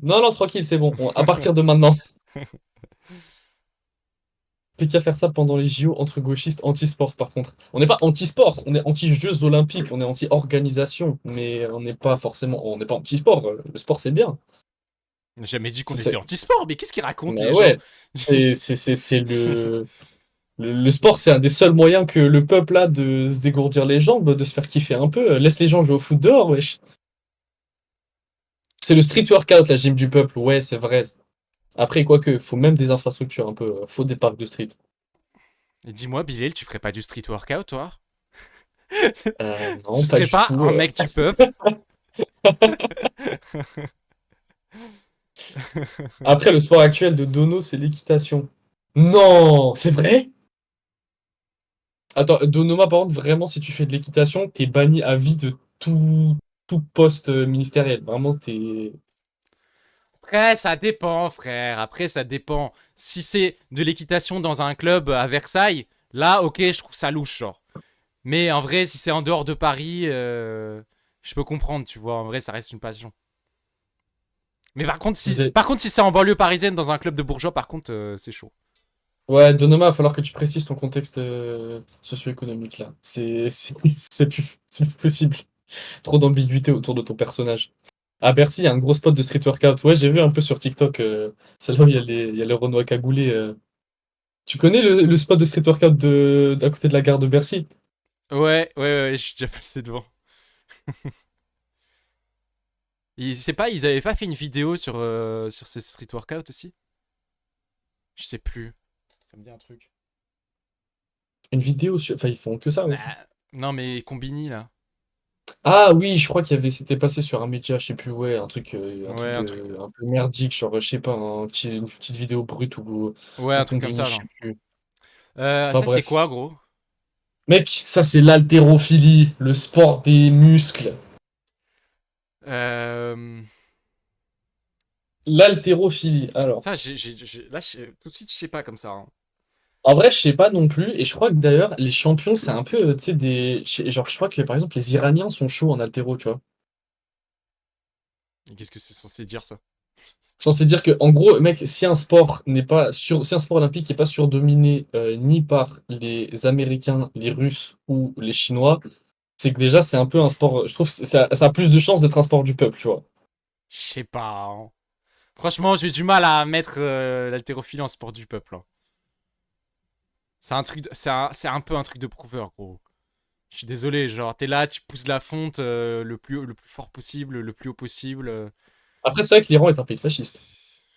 Non, non, tranquille, c'est bon. À partir de maintenant, fais qu'à faire ça pendant les JO entre gauchistes anti-sport, par contre. On n'est pas anti-sport, on est anti-Jeux Olympiques, on est anti-organisation, mais on n'est pas forcément... On n'est pas anti-sport. Le sport, c'est bien. J'ai jamais dit qu'on était C'est... anti-sport, mais qu'est-ce qu'ils racontent, Bah les gens? ouais, c'est le sport, c'est un des seuls moyens que le peuple a de se dégourdir les jambes, de se faire kiffer un peu. Laisse les gens jouer au foot dehors, wesh. C'est le street workout, la gym du peuple, ouais, c'est vrai. Après, quoique, faut même des infrastructures un peu, faut des parcs de street. Et dis-moi, Bilal, tu ferais pas du street workout, toi? Non, Tu pas serais du pas tout. un mec du peuple? Après, le sport actuel de Dono, c'est l'équitation. Non, c'est vrai? Attends, Donoma, par contre, vraiment, si tu fais de l'équitation, t'es banni à vie de tout poste ministériel. Vraiment, t'es... Après, ça dépend, frère. Après, ça dépend. Si c'est de l'équitation dans un club à Versailles, là, ok, je trouve ça louche, genre. Mais en vrai, si c'est en dehors de Paris, je peux comprendre, tu vois. En vrai, ça reste une passion. Mais par contre, Vous si, êtes... par contre, si c'est en banlieue parisienne, dans un club de bourgeois, par contre, c'est chaud. Ouais, Donoma, il va falloir que tu précises ton contexte socio-économique, là. C'est plus possible. Trop d'ambiguïté autour de ton personnage. À Bercy, il y a un gros spot de street workout. Ouais, j'ai vu un peu sur TikTok, c'est là où il y a les Renois cagoulés. Tu connais le spot de street workout d'à côté de la gare de Bercy? Ouais, ouais, ouais, je suis déjà passé devant. Ils avaient pas fait une vidéo sur ces street workout aussi? Je sais plus. Ça me dit un truc. Une vidéo sur... Enfin, ils font que ça, ouais. Ah, non, mais Combini, là. Ah oui, je crois qu'il y avait... C'était passé sur un média, je sais plus, ouais, un truc Ouais, un truc. de... un peu merdique, genre, je sais pas, une petite vidéo brute Ouais, ou un truc comme Combini, ça, je genre. sais plus. Enfin Ça, c'est bref. quoi, gros? Mec, ça c'est l'haltérophilie, le sport des muscles. Euh... L'haltérophilie. Alors, Ça, là, tout de suite, je sais pas comme ça, hein. en vrai, je sais pas non plus. Et je crois que d'ailleurs, les champions, c'est un peu, tu sais, genre, je crois que par exemple, les Iraniens sont chauds en haltéro, tu vois. Et qu'est-ce que c'est censé dire, ça? Censé dire que, en gros, mec, si un sport n'est pas sur, si un sport olympique n'est pas surdominé ni par les Américains, les Russes ou les Chinois, c'est que déjà, c'est un peu un sport. Je trouve que ça a plus de chances d'être un sport du peuple, tu vois. Je sais pas, hein. Franchement, j'ai du mal à mettre l'haltérophilie en sport du peuple, hein. C'est un truc, c'est un peu un truc de prouveur, gros. Je suis désolé, genre, t'es là, tu pousses la fonte le plus fort possible, le plus haut possible. Après, c'est vrai que l'Iran est un pays fasciste.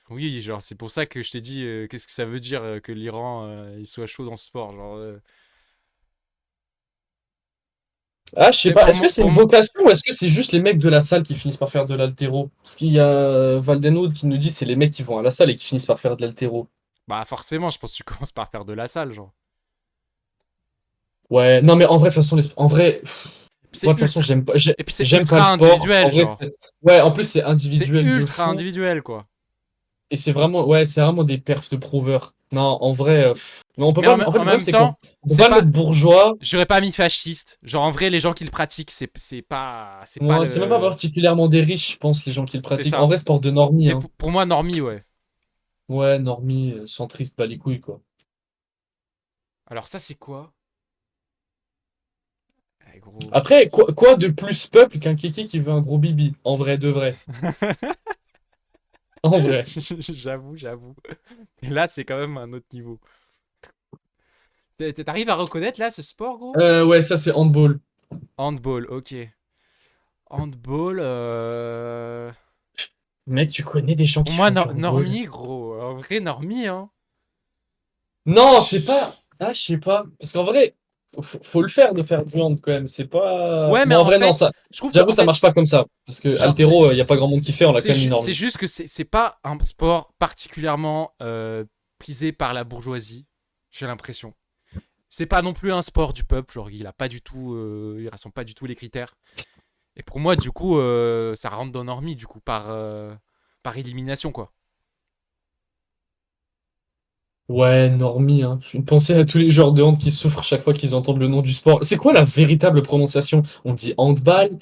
Oui, genre, c'est pour ça que je t'ai dit, qu'est-ce que ça veut dire que l'Iran, il soit chaud dans ce sport, genre. Ah, je sais C'est pas, pour est-ce que moi, c'est une vocation ou est-ce que c'est juste les mecs de la salle qui finissent par faire de l'haltéro? Parce qu'il y a Valdenwood qui nous dit c'est les mecs qui vont à la salle et qui finissent par faire de l'haltéro. bah forcément, je pense que tu commences par faire de la salle, genre. Ouais, non mais en vrai, de toute façon, en vrai, Puis moi c'est de toute façon, ultra... j'aime pas, Et puis c'est j'aime pas le ultra sport. individuel, En vrai, genre. ouais, en plus c'est C'est individuel de ultra fou. individuel, quoi. Et c'est vraiment, ouais, c'est vraiment des perfs de prouveurs. Non, en vrai, mais on peut Mais pas, en fait, en le problème, même c'est qu'on temps, on peut c'est pas le pas... mettre bourgeois. J'aurais pas mis fasciste. Genre, en vrai, les gens qui le pratiquent, c'est pas... C'est pas Moi, c'est même pas le... particulièrement des riches, je pense, les gens qui le C'est pratiquent. En ça. vrai, sport de normie, Mais hein. pour moi, normie, ouais. Ouais, normie, centriste, bah les couilles, quoi. Alors ça, c'est quoi? Eh, gros. Après, quoi de plus peuple qu'un kéké qui veut un gros bibi? En vrai, de vrai. En vrai. J'avoue, j'avoue. Et là, c'est quand même un autre niveau. T'arrives à reconnaître, là, ce sport, gros? Ouais, ça, c'est handball. Handball, ok. Handball, Mec, tu connais des gens pour qui moi, font du handball? normie, gros. En vrai, normie, hein. Non, c'est pas. Ah, je sais pas. Parce qu'en vrai, faut le faire de faire du hand quand même. C'est pas. Ouais, mais Bon, en en vrai, non, fait, ça. je trouve que, J'avoue, en ça fait, marche pas comme ça. Parce que genre, altéro, il y a pas grand monde qui fait, on l'a quand même mis c'est normie. juste que c'est pas un sport particulièrement prisé par la bourgeoisie, j'ai l'impression. C'est pas non plus un sport du peuple, genre il a pas du tout, il rassemble pas du tout les critères. Et pour moi, du coup, ça rentre dans normie, du coup, par élimination, quoi. Ouais, normie, hein. Une pensée à tous les joueurs de hand qui souffrent chaque fois qu'ils entendent le nom du sport. C'est quoi la véritable prononciation? On dit handball,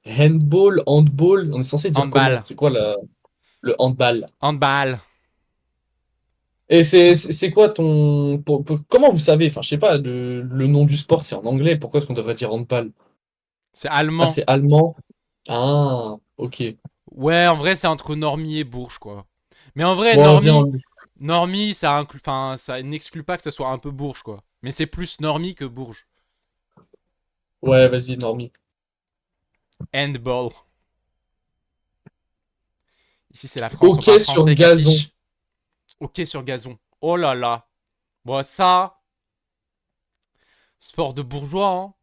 handball, handball. On est censé dire comment? Handball. C'est quoi le handball? Handball. Et c'est quoi ton. Comment vous savez? Enfin, je sais pas, le nom du sport, c'est en anglais. Pourquoi est-ce qu'on devrait dire handball? C'est Ah, allemand. c'est allemand. Ah, ok. Ouais, en vrai, c'est entre normie et bourge, quoi. Mais en vrai, Bon, viens, on... normie, enfin, ça n'exclut pas que ça soit un peu bourge, quoi. Mais c'est plus normie que bourge. Ouais, vas-y, normie. Handball. Ici, c'est la France, on parle Ok sur français, gazon. capiche? Ok sur gazon. Oh là là. Bon, ça, sport de bourgeois, hein.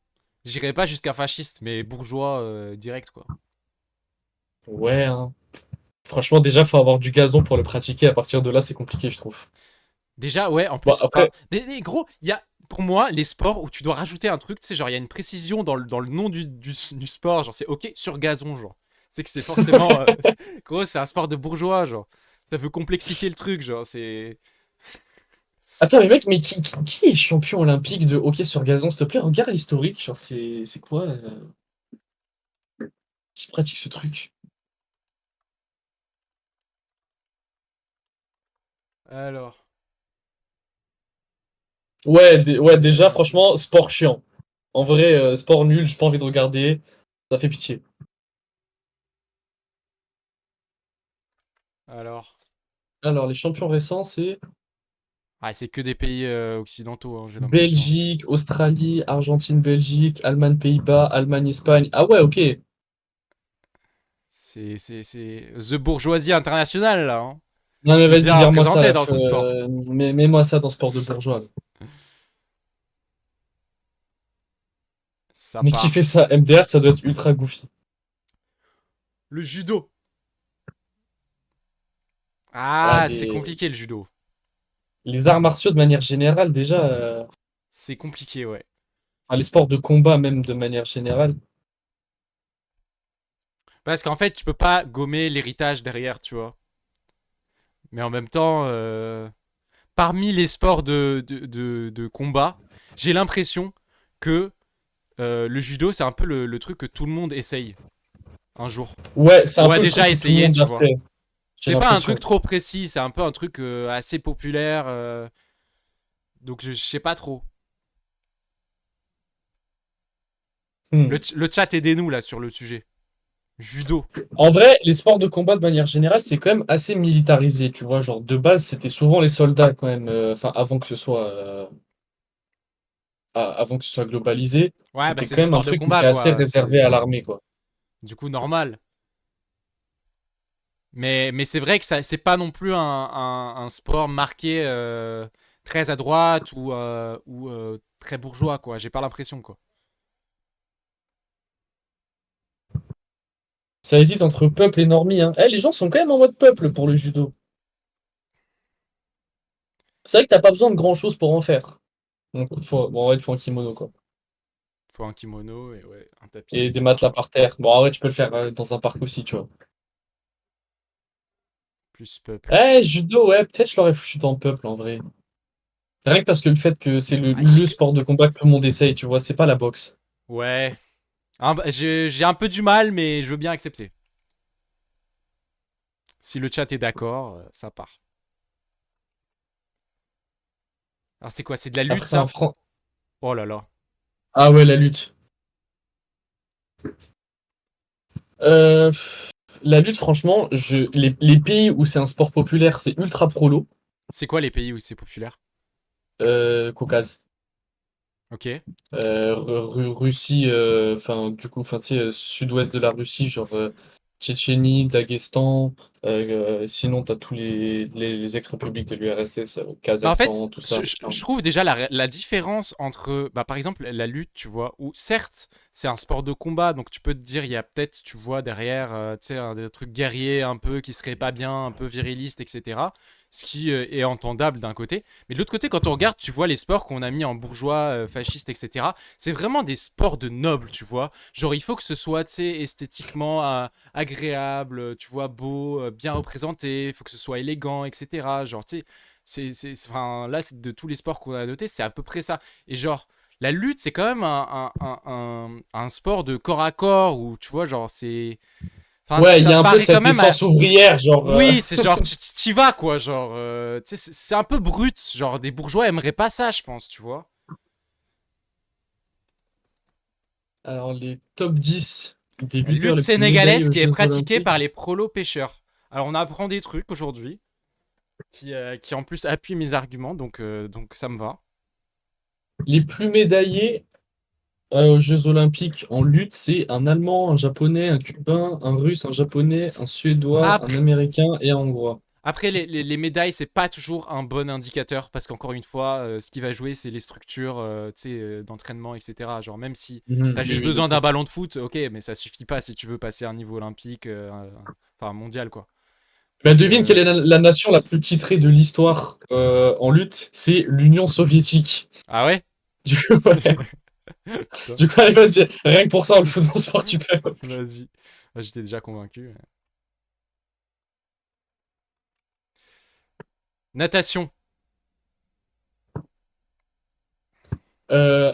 J'irai pas jusqu'à fasciste, mais bourgeois direct, quoi. Ouais, hein. Franchement, déjà, faut avoir du gazon pour le pratiquer. À partir de là, c'est compliqué, je trouve. Déjà, ouais, en Bon, plus, enfin, après, gros, il y a, pour moi, les sports où tu dois rajouter un truc, tu sais, genre, il y a une précision dans le nom du sport, genre, c'est ok sur gazon, genre. C'est que c'est forcément, gros, c'est un sport de bourgeois, genre. Ça veut complexifier le truc, genre, c'est. attends, mais mec, mais qui est champion olympique de hockey sur gazon, s'il te plaît? Regarde l'historique. Genre, c'est quoi? Qui pratique ce truc? Alors. Ouais, ouais, déjà, franchement, sport chiant. En vrai, sport nul, j'ai pas envie de regarder. Ça fait pitié. Alors. Alors, les champions récents, c'est Ah, c'est que des pays occidentaux, hein, j'ai l'impression. Belgique, Australie, Argentine, Belgique, Allemagne, Pays-Bas, Allemagne, Espagne. Ah ouais, ok. C'est The Bourgeoisie internationale, là, hein. Non mais On est vas-y, bien vire-moi ça représenté là. dans ce sport. Mets-moi ça dans sport de bourgeois, là. Ça Mais qui part. fait ça? MDR, ça doit être ultra goofy. Le judo. Ouais, Ah, c'est compliqué le judo. les arts martiaux de manière générale, déjà, C'est compliqué, ouais. enfin, les sports de combat même de manière générale. Parce qu'en fait, tu peux pas gommer l'héritage derrière, tu vois. Mais en même temps, parmi les sports de combat, j'ai l'impression que le judo, c'est un peu le truc que tout le monde essaye un jour. Ouais, c'est un Ou a peu le truc déjà que tout le essayé, monde tu a vois. fait, j'ai C'est pas un truc l'impression. trop précis, c'est un peu un truc assez populaire. Donc je sais pas trop. Hmm. Le chat, aidez-nous là sur le sujet. Judo. En vrai, les sports de combat de manière générale, c'est quand même assez militarisé, tu vois. Genre, de base, c'était souvent les soldats quand même, enfin, avant que ce soit globalisé, Ouais, bah c'était c'est des quand même un sports de truc qui combat, était assez quoi. réservé à C'est l'armée, quoi. du coup normal. Mais c'est vrai que ça, c'est pas non plus un sport marqué très à droite ou très bourgeois, quoi. J'ai pas l'impression, quoi. Ça hésite entre peuple et normie, hein. Eh, les gens sont quand même en mode peuple pour le judo. C'est vrai que t'as pas besoin de grand-chose pour en faire. Donc, bon, ouais, il te faut un kimono, quoi. Faut un kimono et ouais, un tapis. et des matelas par terre. Bon, en vrai, tu peux le faire dans un parc aussi, tu vois. Plus peuple. Eh, judo, ouais, peut-être je l'aurais foutu dans Peuple en vrai. Rien que parce que le fait que c'est Ah, le sport de combat que tout le monde essaye, tu vois, c'est pas la boxe. Ouais. J'ai un peu du mal, mais je veux bien accepter. Si le chat est d'accord, ça part. Alors c'est quoi? C'est de la lutte, Après, en ça? France. Oh là là. Ah ouais, la lutte. La lutte, franchement, les pays où c'est un sport populaire, c'est ultra prolo. C'est quoi les pays où c'est populaire? Caucase. Ok. Russie, enfin, du coup, enfin, tu sais, sud-ouest de la Russie, genre Tchétchénie, Daghestan. Sinon, t'as tous les ex-républiques de l'URSS, Bah en fait, Kazakhstan, tout ça. je Machin. trouve déjà la différence entre, bah par exemple, la lutte, tu vois, où certes, c'est un sport de combat, donc tu peux te dire, il y a peut-être, tu vois, derrière, tu sais, des trucs guerriers un peu qui seraient pas bien, un peu virilistes, etc. Ce qui est entendable d'un côté. Mais de l'autre côté, quand on regarde, tu vois, les sports qu'on a mis en bourgeois, fascistes, etc., c'est vraiment des sports de nobles, tu vois. Genre, il faut que ce soit, tu sais, esthétiquement agréable, tu vois, beau, bien représenté, il faut que ce soit élégant, etc. Genre, tu sais, enfin, là, de tous les sports qu'on a notés, c'est à peu près ça. Et genre, la lutte, c'est quand même un sport de corps à corps où, tu vois, genre, c'est. Enfin, Ouais, il y ça a un peu paraît quand cette même. essence ouvrière, genre. Oui, c'est genre, t'y vas, quoi. Genre, tu sais, c'est un peu brut. Genre, des bourgeois aimeraient pas ça, je pense, tu vois. Alors, les top 10 des La lutteurs lutte les plus médaillés sénégalaise aux qui est Jeux pratiquée par Olympiques. les prolos-pêcheurs. Alors, on apprend des trucs aujourd'hui qui en plus appuient mes arguments, donc ça me va. Les plus médaillés aux Jeux Olympiques en lutte, c'est un Allemand, un Japonais, un Cubain, un Russe, un Japonais, un Suédois, un Après, Américain et un Hongrois. Après, les médailles, c'est pas toujours un bon indicateur parce qu'encore une fois, ce qui va jouer, c'est les structures tu sais, d'entraînement, etc. Genre, même si Mhm, t'as oui, juste oui, de besoin d'un fou. ballon de foot, ok, mais ça suffit pas si tu veux passer à un niveau olympique, enfin mondial, quoi. Bah, Donc, devine quelle est la nation la plus titrée de l'histoire en lutte? C'est l'Union soviétique. ah ouais? Du coup, ouais. Putain, Du coup, allez, vas-y. Rien que pour ça, on le fout dans Sport tu peux. vas-y. Ah, j'étais déjà convaincu. Natation.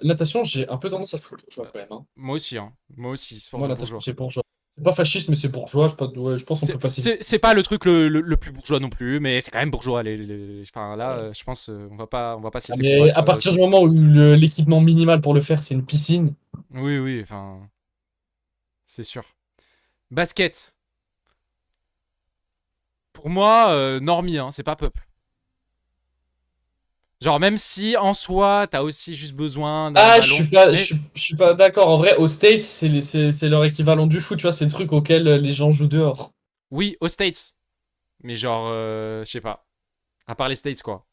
Natation, j'ai un peu tendance à foutre bourgeois Euh, quand même, hein. Moi aussi, hein. Moi aussi, sport Moi, de natation, bourgeois. c'est bourgeois. C'est pas fasciste, mais c'est bourgeois. Ouais, je pense qu'on peut passer vite. C'est pas le truc le plus bourgeois non plus, mais c'est quand même bourgeois. Enfin, là, Ouais. je pense, on va pas se Ah, laisser mais convaincre à partir du aussi. moment où l'équipement minimal pour le faire, c'est une piscine. Oui, oui, enfin, c'est sûr. Basket. Pour moi, normie, hein, c'est pas peuple. Genre, même si en soi, t'as aussi juste besoin d'un Ah, ballon. Mais je suis pas d'accord. En vrai, aux States, c'est leur équivalent du foot, tu vois, c'est le truc auquel les gens jouent dehors. oui, aux States. Mais genre, je sais pas. À part les States, quoi.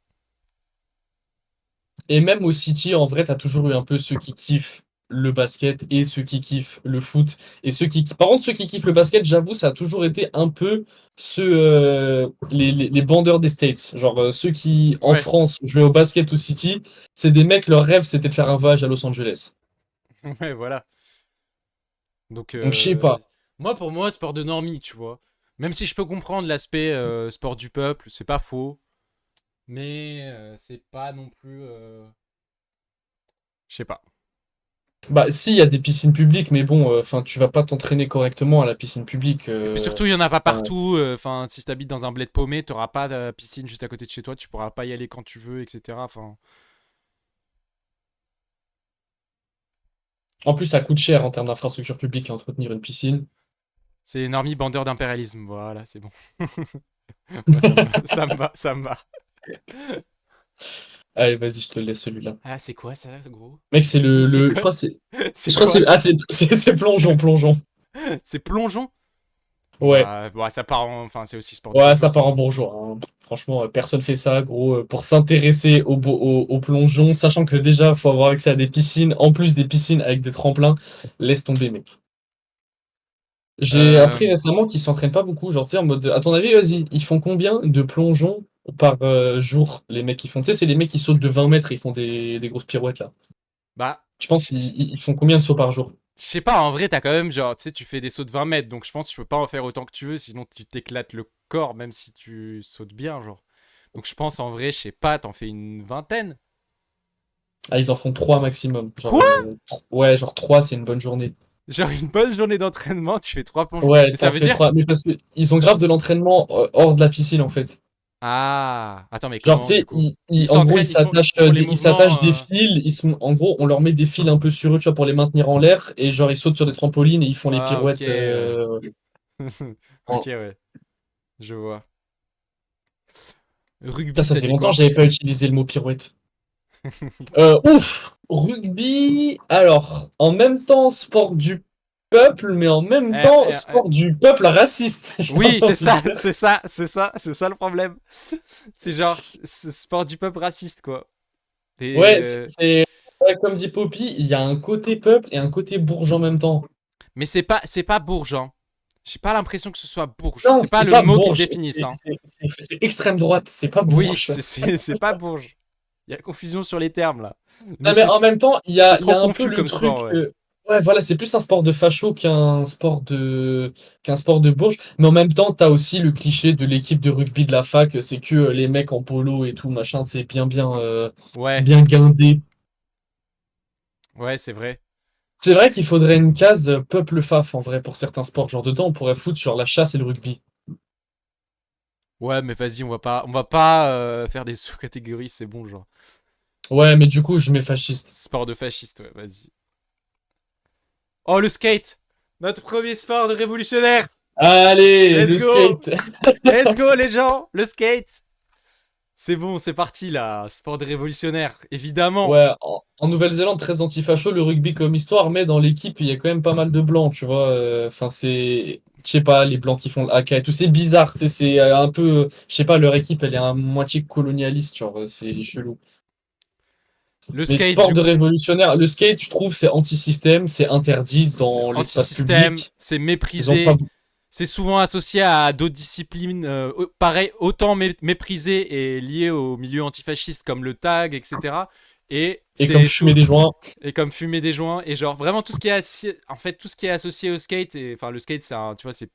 Et même au City, en vrai, t'as toujours eu un peu ceux qui kiffent le basket et ceux qui kiffent le foot. Et Par contre, ceux qui kiffent le basket, j'avoue, ça a toujours été un peu les bandeurs des States. Genre, ceux qui, en Ouais, France, jouaient au basket au City, c'est des mecs, leur rêve, c'était de faire un voyage à Los Angeles. ouais, voilà. Donc, Donc, je sais pas. moi, pour moi, sport de normie, tu vois. Même si je peux comprendre l'aspect sport du peuple, c'est pas faux. Mais c'est pas non plus. Je sais pas. Bah, si, il y a des piscines publiques, mais bon, enfin, tu vas pas t'entraîner correctement à la piscine publique. Et puis surtout, il y en a pas Enfin, partout. Enfin, si t'habites dans un bled paumé, t'auras pas de piscine juste à côté de chez toi. Tu pourras pas y aller quand tu veux, etc. Enfin, en plus, ça coûte cher en termes d'infrastructure publique à entretenir une piscine. c'est normie bandeur d'impérialisme. Voilà, c'est bon. Moi, ça me va, ça me va, ça me va. Allez, vas-y, je te laisse celui-là. Ah, c'est quoi ça, gros? Mec, c'est C'est je quoi? crois que c'est, C'est quoi ça? c'est plongeon, plongeon. C'est plongeon? Ouais, Bah, ça part en. Enfin, c'est aussi sport de ouais, bourgeois, ça ça. part en bourgeois, hein. Franchement, personne fait ça, gros, pour s'intéresser au plongeon, sachant que déjà, faut avoir accès à des piscines, en plus des piscines avec des tremplins. Laisse tomber, mec. J'ai Euh, appris récemment qu'ils s'entraînent pas beaucoup, genre, tu sais, en mode, à ton avis, vas-y, ils font combien de plongeons par jour, les mecs qui font, tu sais, c'est les mecs qui sautent de 20 mètres, ils font des grosses pirouettes, là. Bah, Tu penses ils font combien de sauts par jour? Je sais pas, en vrai, t'as quand même, genre, tu sais, tu fais des sauts de 20 mètres, donc je pense que tu peux pas en faire autant que tu veux, sinon tu t'éclates le corps, même si tu sautes bien, genre. Donc je pense, en vrai, je sais pas, t'en fais une vingtaine. Ah, ils en font 3 maximum. Genre, Quoi? ouais, genre 3 c'est une bonne journée. Genre, une bonne journée d'entraînement, tu fais 3 plonges. Ouais, Mais ça t'en veut fais dire... 3. Mais parce que ils ont grave de l'entraînement hors de la piscine, en fait. Ah, attends, mais Genre, tu comment, du sais, coup? Ils en gros, s'entraînent, ils font les ils s'attachent mouvements... des fils. En gros, on leur met des fils un peu sur eux, tu vois, pour les maintenir en l'air. Et genre, ils sautent sur des trampolines et ils font les Ah, ok. pirouettes. Ok, En... ouais, je vois. Putain, Rugby, ça ça faisait dit longtemps que quoi? j'avais pas utilisé le mot pirouette. Ouf! Rugby. Alors, en même temps, sport du peuple, mais en même Eh, temps, eh, eh. sport du peuple raciste. J'ai Oui, c'est envie de ça, dire. c'est ça, c'est ça, c'est ça le problème. C'est genre, c'est sport du peuple raciste, quoi. Et Ouais, ouais, comme dit Poppy, il y a un côté peuple et un côté bourge en même temps. Mais c'est pas bourge, hein. J'ai pas l'impression que ce soit bourge. Non, C'est pas c'est le pas mot qui le bourge, définisse, hein. c'est extrême droite, c'est pas Oui, bourge. c'est pas bourge. Il y a confusion sur les termes, là. Mais Non, mais en même temps, c'est il y trop a un peu confus le comme truc sport, ouais. que, ouais, voilà, c'est plus un sport de facho qu'un sport de bourge. Mais en même temps, t'as aussi le cliché de l'équipe de rugby de la fac, c'est que les mecs en polo et tout, machin, c'est Ouais, bien guindé. ouais, c'est vrai. C'est vrai qu'il faudrait une case peuple faf, en vrai, pour certains sports. Genre, dedans, on pourrait foutre genre la chasse et le rugby. Ouais, mais vas-y, on va pas faire des sous-catégories, c'est bon, genre. Ouais, mais du coup, je mets fasciste. Sport de fasciste, ouais, vas-y. Oh, le skate! Notre premier sport de révolutionnaire! Allez, Let's le go! skate. Let's go, les gens! Le skate! C'est bon, c'est parti, là. Sport de révolutionnaire, évidemment. Ouais, en Nouvelle-Zélande, très anti-facho, le rugby comme histoire, mais dans l'équipe, il y a quand même pas mal de blancs, tu vois. Enfin, je sais pas, les blancs qui font le haka et tout, c'est bizarre, tu sais, c'est un peu, je sais pas, leur équipe, elle est à moitié colonialiste, genre, c'est chelou. Le Mais skate, sport du de coup, révolutionnaire, le skate, je trouve, c'est anti-système, c'est interdit c'est dans l'espace anti-système, public. c'est Ils ont pas. méprisé. C'est souvent associé à d'autres disciplines, pareil, autant méprisé et lié au milieu antifasciste comme le tag, etc. Et Et comme c'est fumer des joints. et comme fumer des joints et genre vraiment tout ce qui est en fait tout ce qui est associé au skate et enfin le skate c'est un, tu vois, c'est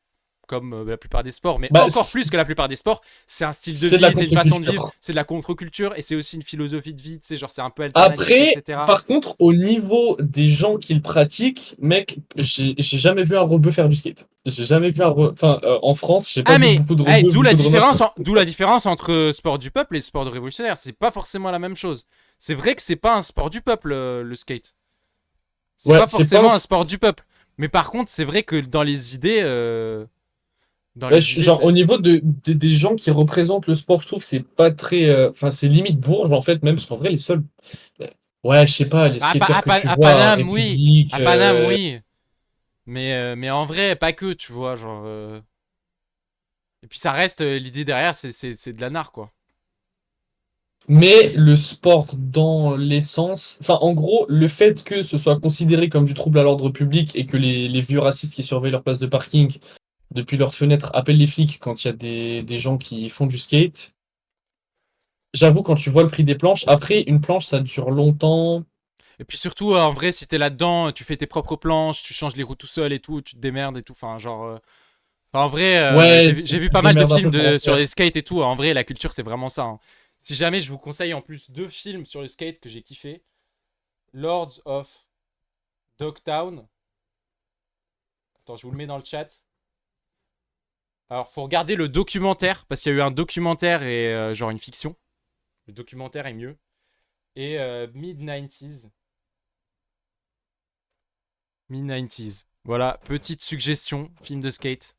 comme la plupart des sports, mais Bah, encore plus que la plupart des sports, c'est un style de c'est de la vie, c'est une façon de vivre, contre-culture. c'est de la contre-culture et c'est aussi une philosophie de vie, tu sais, genre c'est un peu alternatif, Après, etc. par contre, au niveau des gens qui le pratiquent, mec, j'ai jamais vu un rebeu faire du skate. J'ai jamais vu Enfin, en France, j'ai pas Ah vu mais beaucoup de hey, rebeux, beaucoup de rumeurs faire du skate. d'où la différence entre sport du peuple et sport de révolutionnaire, c'est pas forcément la même chose. C'est vrai que c'est pas un sport du peuple le skate. C'est Ouais, pas c'est pas un forcément un sport du peuple. Mais par contre, c'est vrai que dans ouais, les idées, genre, au niveau des gens qui représentent le sport, je trouve, c'est pas très. Enfin, c'est limite bourge, en fait, même, parce qu'en vrai, les seuls. Ouais, je sais pas, les skateurs que tu À vois à Paname, oui. République. À Paname, oui. Mais en vrai, pas que, tu vois, Et puis ça reste, l'idée derrière, c'est de la nard, quoi. Mais le sport dans l'essence, enfin en gros, le fait que ce soit considéré comme du trouble à l'ordre public et que les vieux racistes qui surveillent leur place de parking depuis leurs fenêtres appellent les flics quand il y a des gens qui font du skate, j'avoue quand tu vois le prix des planches, après une planche ça dure longtemps. Et puis surtout, en vrai, si t'es là-dedans, tu fais tes propres planches, tu changes les roues tout seul et tout, tu te démerdes et tout. Enfin, en vrai, Ouais, j'ai tu vu te pas mal de démerdes un films peu pour en sur les faire. skates et tout. En vrai, la culture, c'est vraiment ça, hein. Si jamais je vous conseille en plus deux films sur le skate que j'ai kiffé, Lords of Dogtown. Attends, je vous le mets dans le chat. Alors, faut regarder le documentaire, parce qu'il y a eu un documentaire et genre une fiction. Le documentaire est mieux. Et Mid-90s. Mid-90s. Voilà, petite suggestion, film de skate.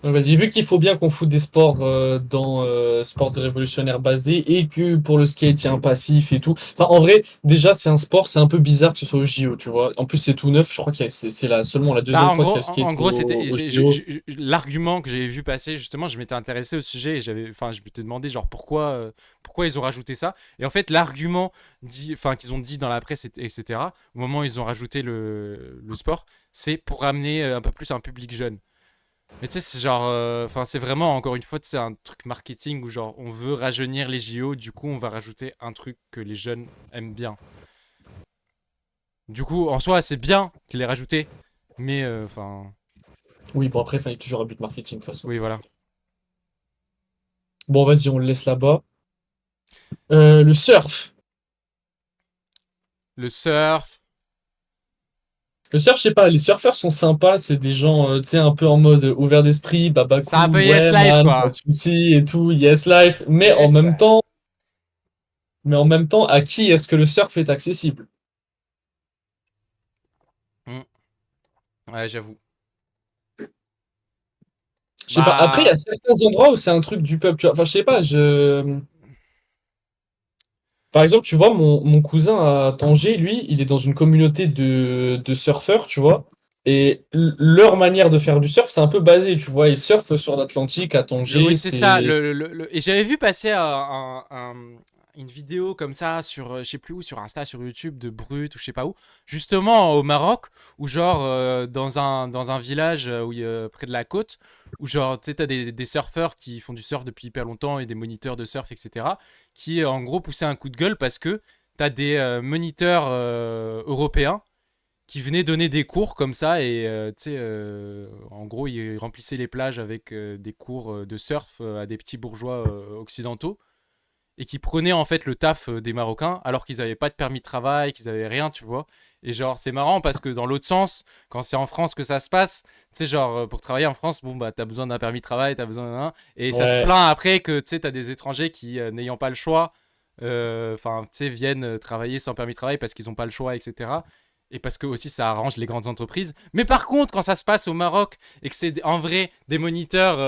Donc, vas-y, vu qu'il faut bien qu'on foute des sports dans sport de révolutionnaire basé et que pour le skate il y a un passif et tout. Enfin, en vrai, déjà c'est un sport, c'est un peu bizarre que ce soit au JO, tu vois. En plus, c'est tout neuf, je crois que c'est seulement la Bah, deuxième fois qu'il y a le skate en gros, au JO. l'argument que j'avais vu passer. Justement, je m'étais intéressé au sujet et enfin, je m'étais demandé genre pourquoi ils ont rajouté ça. Et en fait, l'argument qu'ils ont dit dans la presse, etc. Au moment où ils ont rajouté le sport, c'est pour ramener un peu plus un public jeune. Mais tu sais, c'est genre, enfin, c'est vraiment encore une fois, c'est un truc marketing où genre on veut rajeunir les JO, du coup, on va rajouter un truc que les jeunes aiment bien. Du coup, en soi, c'est bien qu'il ait rajouté. Mais, enfin, Oui, bon, après, il fallait toujours un but marketing, de toute façon. oui, voilà. Bon, vas-y, on le laisse là-bas. Le surf. Le surf, Le surf, je sais pas, les surfeurs sont sympas, c'est des gens, tu sais, un peu en mode ouvert d'esprit, baba c'est un cool, peu Yes ouais, Life, man, pas quoi. de soucis et tout, yes life. Yes Life. Mais en même temps, à qui est-ce que le surf est accessible? Hmm. Ouais, j'avoue. Je sais pas. Après, il y a Bah, certains endroits où c'est un truc du peuple, tu vois. Enfin, je sais pas, Par exemple, tu vois, mon cousin à Tanger, lui, il est dans une communauté de surfeurs, tu vois. Et leur manière de faire du surf, c'est un peu basé, tu vois. Ils surfent sur l'Atlantique à Tanger, oui, c'est ça. c'est... Et j'avais vu passer une vidéo comme ça sur, je sais plus où, sur Insta, sur YouTube, de Brut ou je sais pas où, justement au Maroc, où genre dans un village près de la côte, où genre tu sais, t'as des surfeurs qui font du surf depuis hyper longtemps et des moniteurs de surf, etc., qui en gros poussaient un coup de gueule parce que t'as des moniteurs européens qui venait donner des cours comme ça et tu sais en gros il remplissait les plages avec des cours de surf à des petits bourgeois occidentaux et qui prenaient en fait le taf des Marocains alors qu'ils avaient pas de permis de travail, qu'ils avaient rien, tu vois. Et genre c'est marrant parce que dans l'autre sens, quand c'est en France que ça se passe, tu sais genre pour travailler en France, bon bah t'as besoin d'un permis de travail, t'as besoin d'un et ça se Ouais. plaint après que tu sais t'as des étrangers qui n'ayant pas le choix enfin, tu sais, viennent travailler sans permis de travail parce qu'ils n'ont pas le choix, etc. Et parce que aussi ça arrange les grandes entreprises. Mais par contre, quand ça se passe au Maroc et que c'est en vrai des moniteurs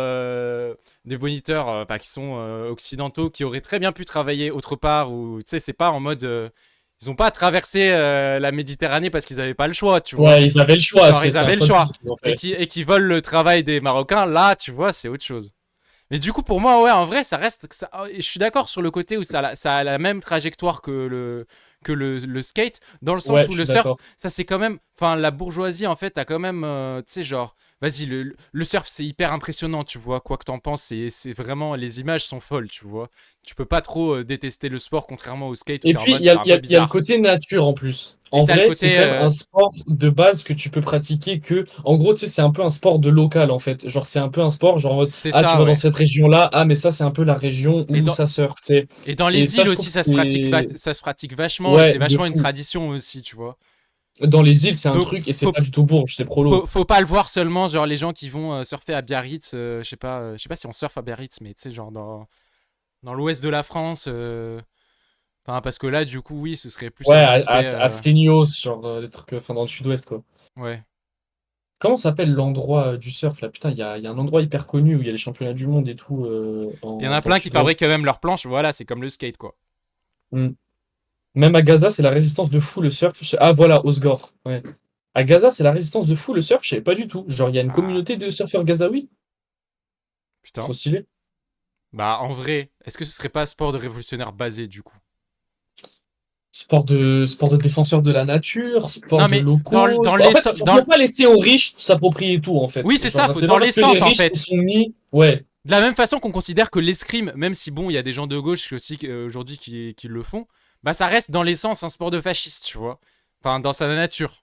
bah, qui sont occidentaux, qui auraient très bien pu travailler autre part, ou tu sais, c'est pas en mode, ils ont pas traversé la Méditerranée parce qu'ils n'avaient pas le choix, tu vois. Ouais, ils avaient le choix, Genre, c'est ils c'est un avaient le choix de choix vie qu'ils ont fait. et qui volent le travail des Marocains. Là, tu vois, c'est autre chose. Mais du coup, pour moi, ouais, en vrai, ça reste. Je suis d'accord sur le côté où ça a la même trajectoire que le skate, dans le sens Ouais, où je le suis surf, d'accord. ça c'est quand même. Enfin, la bourgeoisie, en fait, a quand même. Tu sais, genre. Vas-y, le surf, c'est hyper impressionnant, tu vois. Quoi que t'en penses, c'est vraiment. Les images sont folles, tu vois. Tu peux pas trop détester le sport, contrairement au skate où Et t'es en puis, mode c'est un peu il y a le bizarre. côté nature en plus. Et En t'as le vrai, c'est côté. quand même un sport de base que tu peux pratiquer que. En gros, tu sais, c'est un peu un sport de local en fait. Genre, c'est un peu un sport, genre en mode, C'est ah, tu ça, vas dans ouais. cette région-là, ah, mais ça, c'est un peu la région Et où dans, ça surfe, tu sais. et dans Et les ça, îles je trouve aussi, que c'est. ça se pratique vachement et Ouais, c'est de vachement une fou. tradition aussi, tu vois. Dans les îles, c'est un Donc, truc et c'est faut, pas du tout Bourges, c'est Prolo. faut pas le voir seulement, genre les gens qui vont surfer à Biarritz, je sais pas si on surfe à Biarritz, mais tu sais, genre dans l'ouest de la France. Enfin, parce que là, du coup, oui, ce serait plus Ouais, un aspect. à Seignos, genre des trucs, enfin, dans le sud-ouest, quoi. Ouais. Comment s'appelle l'endroit du surf là? Putain, il y a un endroit hyper connu où il y a les championnats du monde et tout Il y en a dans le plein qui sud-ouest. fabriquent quand même leurs planches, voilà, c'est comme le skate, quoi. Hmm. Même à Gaza, c'est la résistance de fou le surf. Ah voilà, Osgore. Ouais. À Gaza, c'est la résistance de fou le surf, je savais pas du tout. Genre, il y a une Ah, communauté de surfeurs gazaouis. putain. Trop stylé. Bah, en vrai, est-ce que ce serait pas sport de révolutionnaire basé, du coup? Sport de défenseur de la nature, sport Non, de mais locaux. dans En fait, l'essence. faut pas laisser aux riches s'approprier tout, en fait. Oui, c'est ça, Genre, faut, c'est dans pas parce que les l'essence, en riches se fait. sont mis. Ouais, De la même façon qu'on considère que l'escrime, même si bon, il y a des gens de gauche aussi aujourd'hui qui le font, bah ça reste dans l'essence un sport de fasciste, tu vois. Enfin, dans sa nature.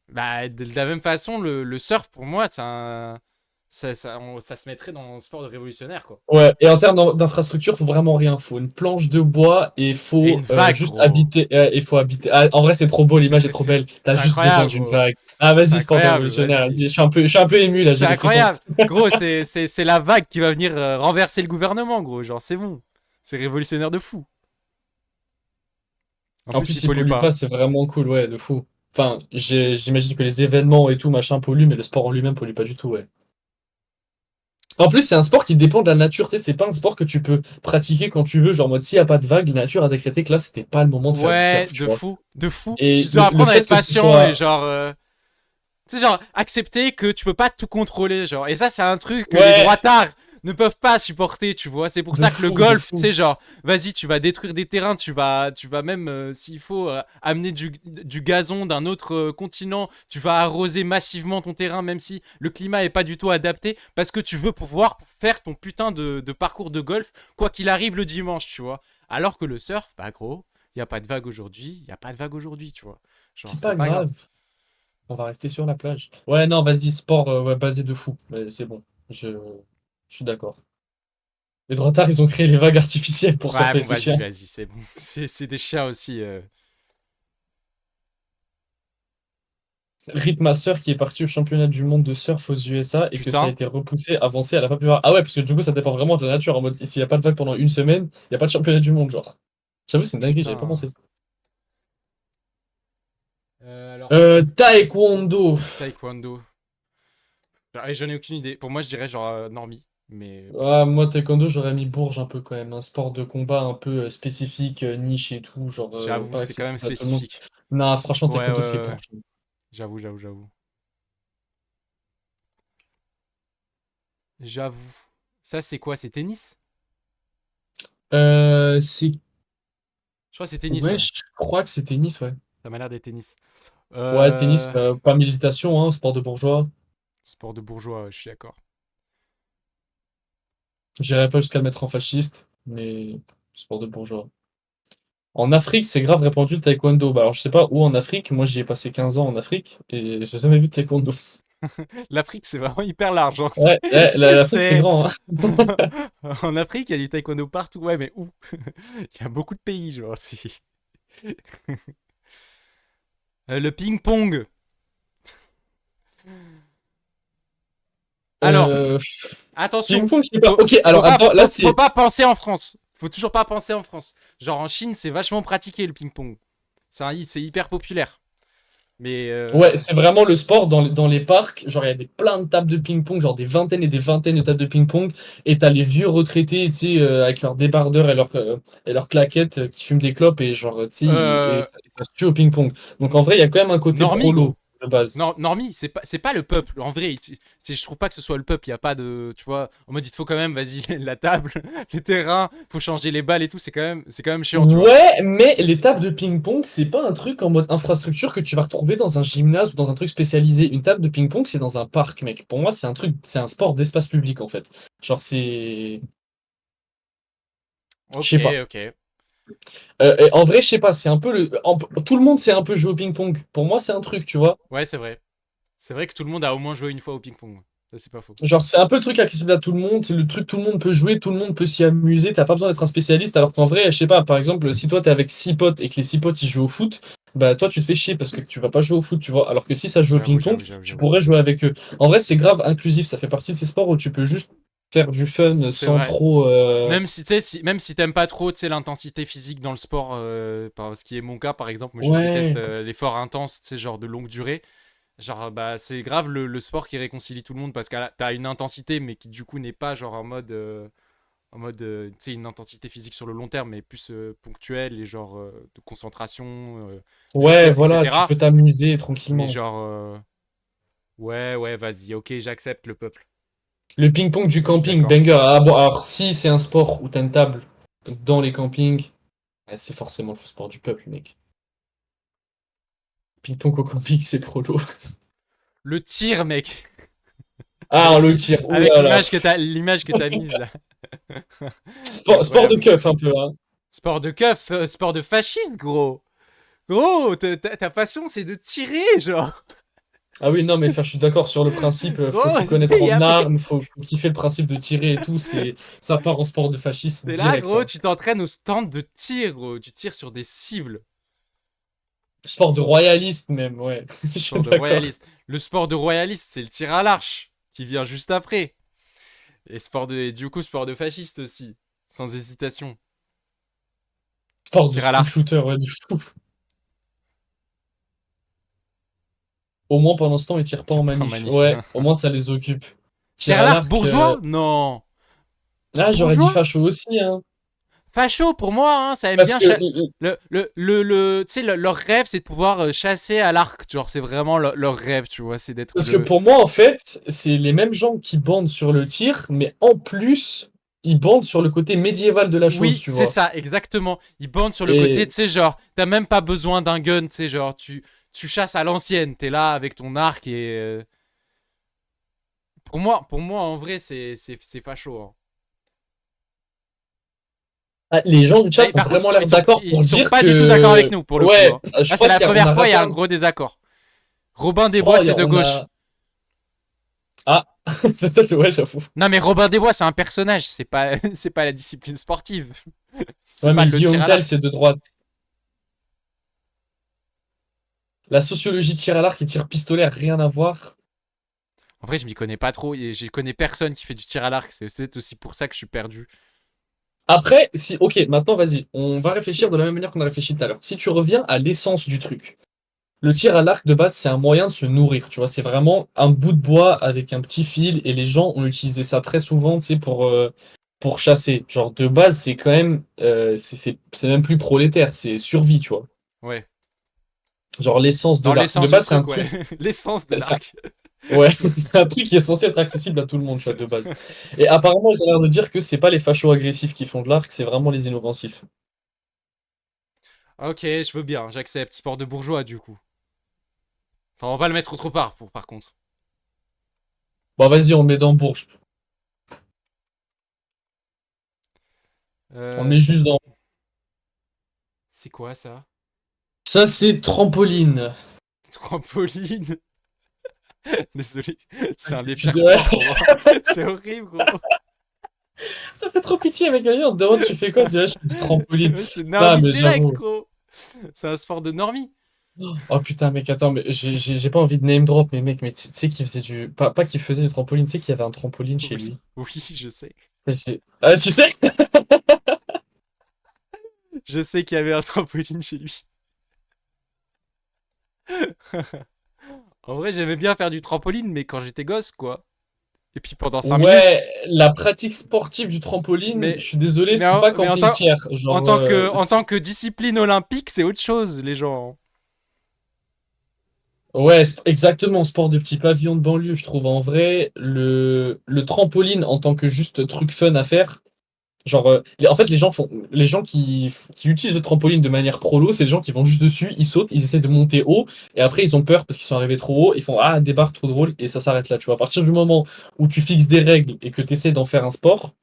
Bah, de la même façon, le surf, pour moi, ça se mettrait dans le sport de révolutionnaire, quoi. ouais. Et en termes d'infrastructure, faut vraiment rien. Faut une planche de bois et Et une faut vague, juste gros. habiter. Il faut habiter. Ah, en vrai, c'est trop beau, l'image est trop belle. T'as C'est juste besoin incroyable, d'une gros. vague. Ah, C'est vas-y, sport de incroyable, révolutionnaire. Vas-y, vas-y. je suis un peu ému là, j'ai C'est des frissons. incroyable. Gros, c'est la vague qui va venir renverser le gouvernement, gros. Genre, c'est bon. C'est révolutionnaire de fou. En En plus, il plus, il pollue pollue pas. pas, c'est vraiment cool, ouais, de fou. Enfin, j'imagine que les événements et tout, machin, polluent, mais le sport en lui-même pollue pas du tout, ouais. En plus, c'est un sport qui dépend de la nature, tu sais, c'est pas un sport que tu peux pratiquer quand tu veux, genre, en mode, s'il y a pas de vague, la nature a décrété que là, c'était pas le moment de faire du Ouais, surf, tu de vois. fou, de fou. Tu Et dois le apprendre à fait être que ce patient et soit. genre, tu sais, genre, accepter que tu peux pas tout contrôler, genre. Et ça, c'est un truc que les Ouais, droitards ne peuvent pas supporter, tu vois. C'est pour de ça que le fou, de golf, tu fou. sais, genre, vas-y, tu vas détruire des terrains, tu vas même, s'il faut, amener du gazon d'un autre continent, tu vas arroser massivement ton terrain, même si le climat est pas du tout adapté, parce que tu veux pouvoir faire ton putain de parcours de golf, quoi qu'il arrive le dimanche, tu vois. Alors que le surf, bah gros, il y a pas de vague aujourd'hui, il y a pas de vague aujourd'hui, tu vois. Genre, C'est c'est pas pas grave. grave. On va rester sur la plage. Ouais, non, vas-y, sport ouais, basé de fou. Mais c'est bon. Je suis d'accord. Les droitards, ils ont créé les vagues artificielles pour Ouais, surfer, bon, c'est vas-y, chiant. vas-y, c'est bon. C'est des chiens aussi. Ritmaster qui est parti au championnat du monde de surf aux USA et que ça a Putain. été repoussé, avancé, elle a pas pu voir. Ah ouais, parce que du coup, ça dépend vraiment de la nature. En mode, s'il y a pas de vague pendant une semaine, il y a pas de championnat du monde, genre. J'avoue, c'est une dinguerie, j'avais pas Putain. pensé. Alors, Taekwondo. taekwondo. Ah, j'en ai aucune idée. Pour moi, je dirais genre normie. Mais Ah, moi, taekwondo, j'aurais mis Bourges un peu quand même. Un sport de combat un peu spécifique, niche et tout, genre j'avoue, pas c'est quand même accessible à tout le monde. spécifique. Non, franchement, Ouais, ouais, taekwondo, c'est ouais, ouais. Bourges. J'avoue, j'avoue, j'avoue. J'avoue. Ça, c'est quoi? C'est tennis? C'est. Je crois que c'est tennis, Ouais, ouais. je crois que c'est tennis, ouais. Ça m'a l'air des tennis. Ouais, tennis, Euh... pas mille hésitations, hein, sport de bourgeois. Sport de bourgeois, ouais, je suis d'accord. J'irai pas jusqu'à le mettre en fasciste, mais sport de bourgeois. En Afrique, c'est grave répandu le taekwondo. Bah, alors, je sais pas où en Afrique. Moi, j'y ai passé 15 ans en Afrique et j'ai jamais vu de taekwondo. L'Afrique, c'est vraiment hyper large. Genre, Ouais, ouais, l'Afrique, c'est c'est... grand, hein. En Afrique, il y a du taekwondo partout. Ouais, mais où? Il y a beaucoup de pays, genre. Le ping-pong. Alors, Euh, attention. Ping-pong, je sais pas. Ok, Faut alors pas, attends, là, faut c'est. pas penser en France. Faut toujours pas penser en France. Genre, en Chine, c'est vachement pratiqué le ping-pong. C'est hyper populaire. Mais Ouais, c'est vraiment le sport dans les parcs. Genre, il y a plein de tables de ping-pong, genre des vingtaines et des vingtaines de tables de ping-pong. Et t'as les vieux retraités, tu sais, avec leurs débardeurs et leurs claquettes qui fument des clopes et genre, tu sais, euh, ça se tue au ping-pong. Donc en vrai, il y a quand même un côté Normie, prolo gros. de base. Non, Normie, c'est pas le peuple. En vrai, je trouve pas que ce soit le peuple. Il y a pas de, tu vois, en mode il te faut quand même, vas-y, la table, le terrain, faut changer les balles et tout. C'est quand même chiant, tu vois. Ouais, mais les tables de ping-pong, c'est pas un truc en mode infrastructure que tu vas retrouver dans un gymnase ou dans un truc spécialisé. Une table de ping-pong, c'est dans un parc, mec. Pour moi, c'est un truc, c'est un sport d'espace public, en fait. Genre, c'est. Je Ok, sais pas. ok. Et en vrai, je sais pas, c'est un peu tout le monde sait un peu jouer au ping-pong. Pour moi, c'est un truc, tu vois. Ouais, c'est vrai. C'est vrai que tout le monde a au moins joué une fois au ping-pong. Ça, c'est pas faux. Genre, c'est un peu le truc accessible à tout le monde. C'est le truc, tout le monde peut jouer, tout le monde peut s'y amuser. T'as pas besoin d'être un spécialiste. Alors qu'en vrai, je sais pas, par exemple, si toi t'es avec 6 potes et que les 6 potes ils jouent au foot, bah toi tu te fais chier parce que tu vas pas jouer au foot, tu vois. Alors que si ça joue au J'avoue, ping-pong, j'avoue, j'avoue, tu j'avoue. pourrais jouer avec eux. En vrai, c'est grave inclusif. Ça fait partie de ces sports où tu peux juste faire du fun C'est sans vrai. trop. Même si tu sais, même si t'aimes pas trop, tu sais, l'intensité physique dans le sport, ce qui est mon cas par exemple, moi je déteste Ouais. l'effort intense, tu sais, genre de longue durée. Genre, bah, c'est grave le sport qui réconcilie tout le monde parce que t'as une intensité, mais qui du coup n'est pas genre en mode, tu sais, une intensité physique sur le long terme, mais plus ponctuelle et genre de concentration, de Ouais, vitesse, voilà, tu etc. peux t'amuser Mais tranquillement. genre, ouais, ouais, vas-y, ok, j'accepte le peuple. Le ping-pong du Je suis camping, d'accord. banger. Ah bon, alors si c'est un sport où t'as une table dans les campings, c'est forcément le sport du peuple, mec. Ping-pong au camping, c'est prolo. Le tir, mec, Ah, avec, le tir, avec oulala. l'image que t'as mise là. Sport de Incroyable. keuf un peu, hein. Sport de keuf, sport de fasciste, gros. Gros, ta passion, c'est de tirer, genre. Ah oui, non, mais enfin, je suis d'accord sur le principe, faut Gros, s'y connaître y en a- armes, faut kiffer le principe de tirer et tout, ça part en sport de fasciste t'es là, direct, gros, hein. tu t'entraînes au stand de tir, gros. Tu tires sur des cibles. Sport de royaliste même, ouais, je suis Sport de d'accord. royaliste. Le sport de royaliste, c'est le tir à l'arche, qui vient juste après. Et du coup, sport de fasciste aussi, sans hésitation. Sport de Tir à school l'arc. shooter, ouais, de fou. Au moins pendant ce temps, ils tirent pas en Tir pas manif. manif. Ouais, au moins ça les occupe. Tir Tir à à l'arc l'arc, bourgeois? Non. ah, j'aurais dit Bourgeois? facho aussi, hein. Facho, pour moi, hein, ça aime Parce bien. que Tu sais, leur rêve, c'est de pouvoir chasser à l'arc. Genre, c'est vraiment leur rêve, tu vois. C'est d'être Parce que le. pour moi, en fait, c'est les mêmes gens qui bandent sur le tir, mais en plus, ils bandent sur le côté médiéval de la chose, Oui, tu c'est vois. ça, exactement. Ils bandent sur le côté, Et tu sais, genre, t'as même pas besoin d'un gun, tu sais, genre, tu chasses à l'ancienne. T'es là avec ton arc et. Pour moi, en vrai, c'est facho, hein. Ah, les gens du chat Eh, ont par contre, vraiment l'air d'accord pour ils sont dire pas du tout d'accord avec que. nous pour le coup, Ouais, hein. je Là, c'est crois la qu'on première a fois, il y raté a un un. gros désaccord. Robin Je Desbois, crois c'est de on gauche. a. Ah, ça fait ouais, j'avoue. Non, mais Robin Desbois, c'est un personnage, c'est pas, c'est pas la discipline sportive. C'est Ouais, pas mais le tir Guillaume à Tell, l'arc. c'est de droite. La sociologie tir à l'arc et tir pistolet, rien à voir. En vrai, je m'y connais pas trop. Et je connais personne qui fait du tir à l'arc. C'est peut-être aussi pour ça que je suis perdu. Après, si. Ok, maintenant, vas-y. On va réfléchir de la même manière qu'on a réfléchi tout à l'heure. Si tu reviens à l'essence du truc. Le tir à l'arc de base, c'est un moyen de se nourrir, tu vois. C'est vraiment un bout de bois avec un petit fil et les gens ont utilisé ça très souvent, tu sais, pour chasser. Genre, de base, c'est quand même. C'est même plus prolétaire, c'est survie, tu vois. Ouais. Genre, l'essence de Dans l'arc. De l'essence du base, c'est un truc, ouais. truc. L'essence de ça- l'arc. Ouais, c'est un truc qui est censé être accessible à tout le monde, tu vois, de base. Et apparemment, ils ont l'air de dire que c'est pas les fachos agressifs qui font de l'arc, c'est vraiment les inoffensifs. Ok, je veux bien, j'accepte. Sport de bourgeois, du coup. Enfin, on va pas le mettre autre part, par contre. Bon, vas-y, on met dans Bourges. On Euh, met juste dans. c'est quoi ça? Ça, c'est trampoline. Trampoline. Désolé, c'est un des Tu pires dirais. sports pour moi. C'est horrible, gros. Ça fait trop pitié, mec. On te demande, tu fais quoi? Tu dis, ouais, je fais du trampoline. Ouais, c'est Non, normie mais direct, j'avoue. gros. C'est un sport de normie. Oh putain, mec, attends, mais j'ai pas envie de name drop, mais mec, mais tu sais qu'il faisait du. Pas qu'il faisait du trampoline, tu sais qu'il y avait un trampoline chez Oui, lui. oui, je sais. Ah, tu sais? Je sais qu'il y avait un trampoline chez lui. En vrai, j'aimais bien faire du trampoline, mais quand j'étais gosse, quoi. Et puis pendant 5 Ouais, minutes. la pratique sportive du trampoline, je Mais, suis désolé, mais, c'est pas mais camping tiers. Genre, en tant que discipline olympique, c'est autre chose, les gens. ouais, exactement, sport de petit pavillon de banlieue, je trouve en vrai, le trampoline en tant que juste truc fun à faire. Genre, en fait, les gens qui utilisent le trampoline de manière prolo, c'est les gens qui vont juste dessus, ils sautent, ils essaient de monter haut, et après ils ont peur parce qu'ils sont arrivés trop haut, ils font ah, débarque trop drôle, et ça s'arrête là. Tu vois, à partir du moment où tu fixes des règles et que tu essaies d'en faire un sport,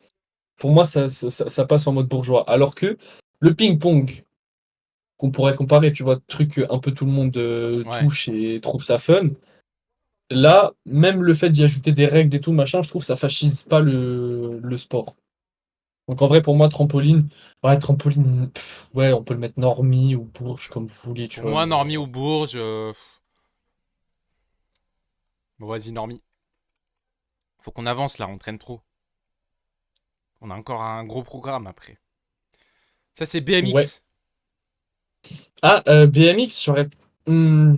pour moi, ça passe en mode bourgeois. Alors que le ping-pong, qu'on pourrait comparer, tu vois, truc que un peu tout le monde Ouais. touche et trouve ça fun, là, même le fait d'y ajouter des règles et tout, machin, je trouve que ça fascise pas le sport. Donc en vrai, pour moi, trampoline, ouais, trampoline, ouais, on peut le mettre normie ou bourge, comme vous voulez, tu Pour vois, moi, mais Normie ou Bourges. Bon, vas-y, Normie. Faut qu'on avance là, on traîne trop. On a encore un gros programme après. Ça, c'est ouais. BMX. Ah, BMX, j'aurais. Je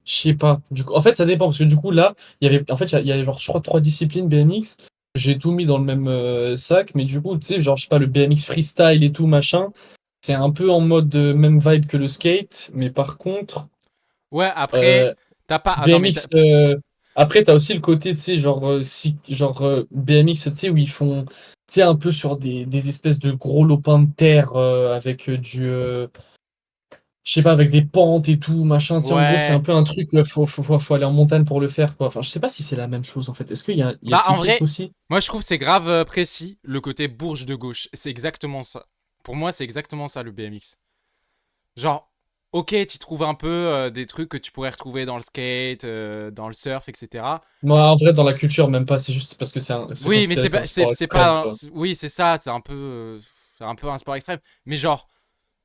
sais pas. Du coup, en fait, ça dépend, parce que du coup, là, il y avait. En fait, il y a genre, je crois, trois disciplines BMX. J'ai tout mis dans le même sac, mais du coup, tu sais, genre, je sais pas, le BMX freestyle et tout, machin, c'est un peu en mode même vibe que le skate, mais par contre. Ouais, après, euh, t'as pas. Ah non, mais BMX, après, t'as aussi le côté, tu sais, genre, BMX, tu sais, où ils font, tu sais, un peu sur des espèces de gros lopins de terre avec je sais pas, avec des pentes et tout, machin, tu sais, en gros, c'est un ouais. peu un truc, faut aller en montagne pour le faire, quoi. Enfin, je sais pas si c'est la même chose, en fait. Est-ce qu'il y a Bah, en cyclisme vrai, aussi? moi, je trouve que c'est grave précis le côté Bourges de gauche. C'est exactement ça. Pour moi, c'est exactement ça le BMX. Genre, ok, tu trouves un peu des trucs que tu pourrais retrouver dans le skate, dans le surf, etc. Moi, en vrai, dans la culture, même pas, c'est juste parce que c'est Oui, mais considéré comme un sport c'est extrême, tu pas. vois. Oui, c'est ça, c'est un peu un sport extrême. Mais genre,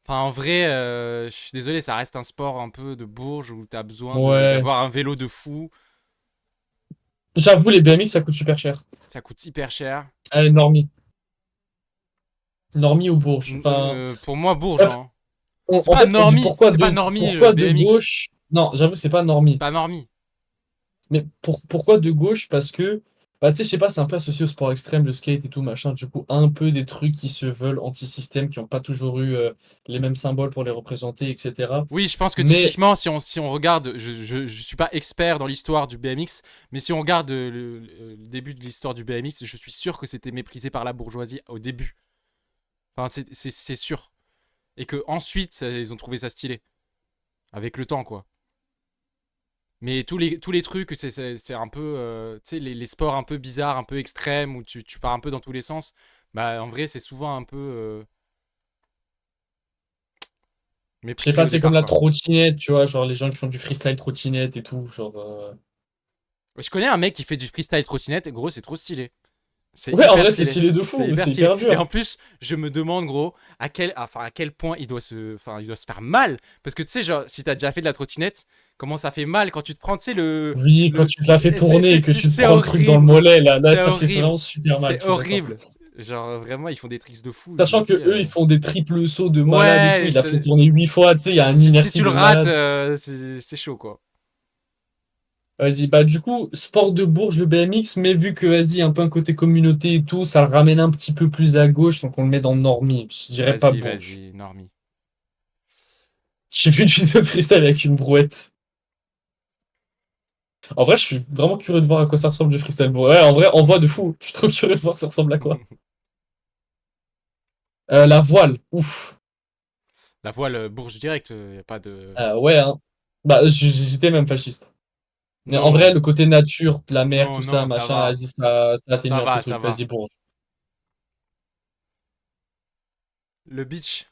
enfin, en vrai, je suis désolé, ça reste un sport un peu de bourge où t'as besoin Ouais. d'avoir un vélo de fou. J'avoue, les BMX, ça coûte super cher. Ça coûte hyper cher. Normie. Normie ou Bourges. Enfin, Pour moi, bourge, hein. C'est en pas fait, on dit normie, c'est pas normie le pourquoi de BMX. gauche. Non, j'avoue, c'est pas C'est normie. pas normie. Mais pourquoi de gauche? Parce que, bah, tu sais, je sais pas, c'est un peu associé au sport extrême, le skate et tout, machin. Du coup, un peu des trucs qui se veulent anti-système, qui n'ont pas toujours eu les mêmes symboles pour les représenter, etc. Oui, je pense que Mais, typiquement, si on regarde, je suis pas expert dans l'histoire du BMX, mais si on regarde le début de l'histoire du BMX, je suis sûr que c'était méprisé par la bourgeoisie au début. Enfin, c'est sûr. Et que ensuite, ils ont trouvé ça stylé. Avec le temps, quoi. Mais tous les trucs, c'est un peu, tu sais, les sports un peu bizarres, un peu extrêmes, où tu pars un peu dans tous les sens, bah en vrai, c'est souvent un peu. Je sais Méprisé pas, au c'est comme départ, la quoi. trottinette, tu vois, genre les gens qui font du freestyle trottinette et tout, genre. Je connais un mec qui fait du freestyle trottinette, gros, c'est trop stylé. C'est Ouais, en hyper vrai, c'est stylé. stylé de C'est fou, hyper c'est stylé. hyper Et en dur. plus, je me demande, gros, à quel point il doit se faire mal. Parce que tu sais, genre, si t'as déjà fait de la trottinette, comment ça fait mal quand tu te prends, tu sais, Oui, quand tu te la fais tourner et que tu te c'est prends le truc dans le horrible. mollet, là, C'est ça fait horrible. vraiment super mal, C'est je suis d'accord. horrible. Genre, vraiment, ils font des tricks de fou. Je me Sachant que dis, eux, ils font des triples sauts de malade et tout, ouais, ils la font tourner 8 fois, tu sais, il y a une si inertie tu le de rates, malade. c'est chaud, quoi. Vas-y, bah du coup, sport de Bourges, le BMX, mais vu que, vas-y, un peu un côté communauté et tout, ça le ramène un petit peu plus à gauche, donc on le met dans Normie. Je dirais pas Vas-y, Bourges. vas-y, Normie. J'ai vu une vidéo de freestyle avec une brouette. En vrai, je suis vraiment curieux de voir à quoi ça ressemble du freestyle bourge. Ouais, en vrai, en voix de fou. Je suis trop curieux de voir ça ressemble à quoi. La voile, ouf. La voile Bourges direct, y a pas de. Ouais, hein. Bah, j'étais même fasciste. Mais en vrai, Non, le côté nature, de la mer, tout non, ça, non, ça machin, va. vas-y, ça Ça atténue un peu va, le ça truc. va. Vas-y, Bourges. Le beach.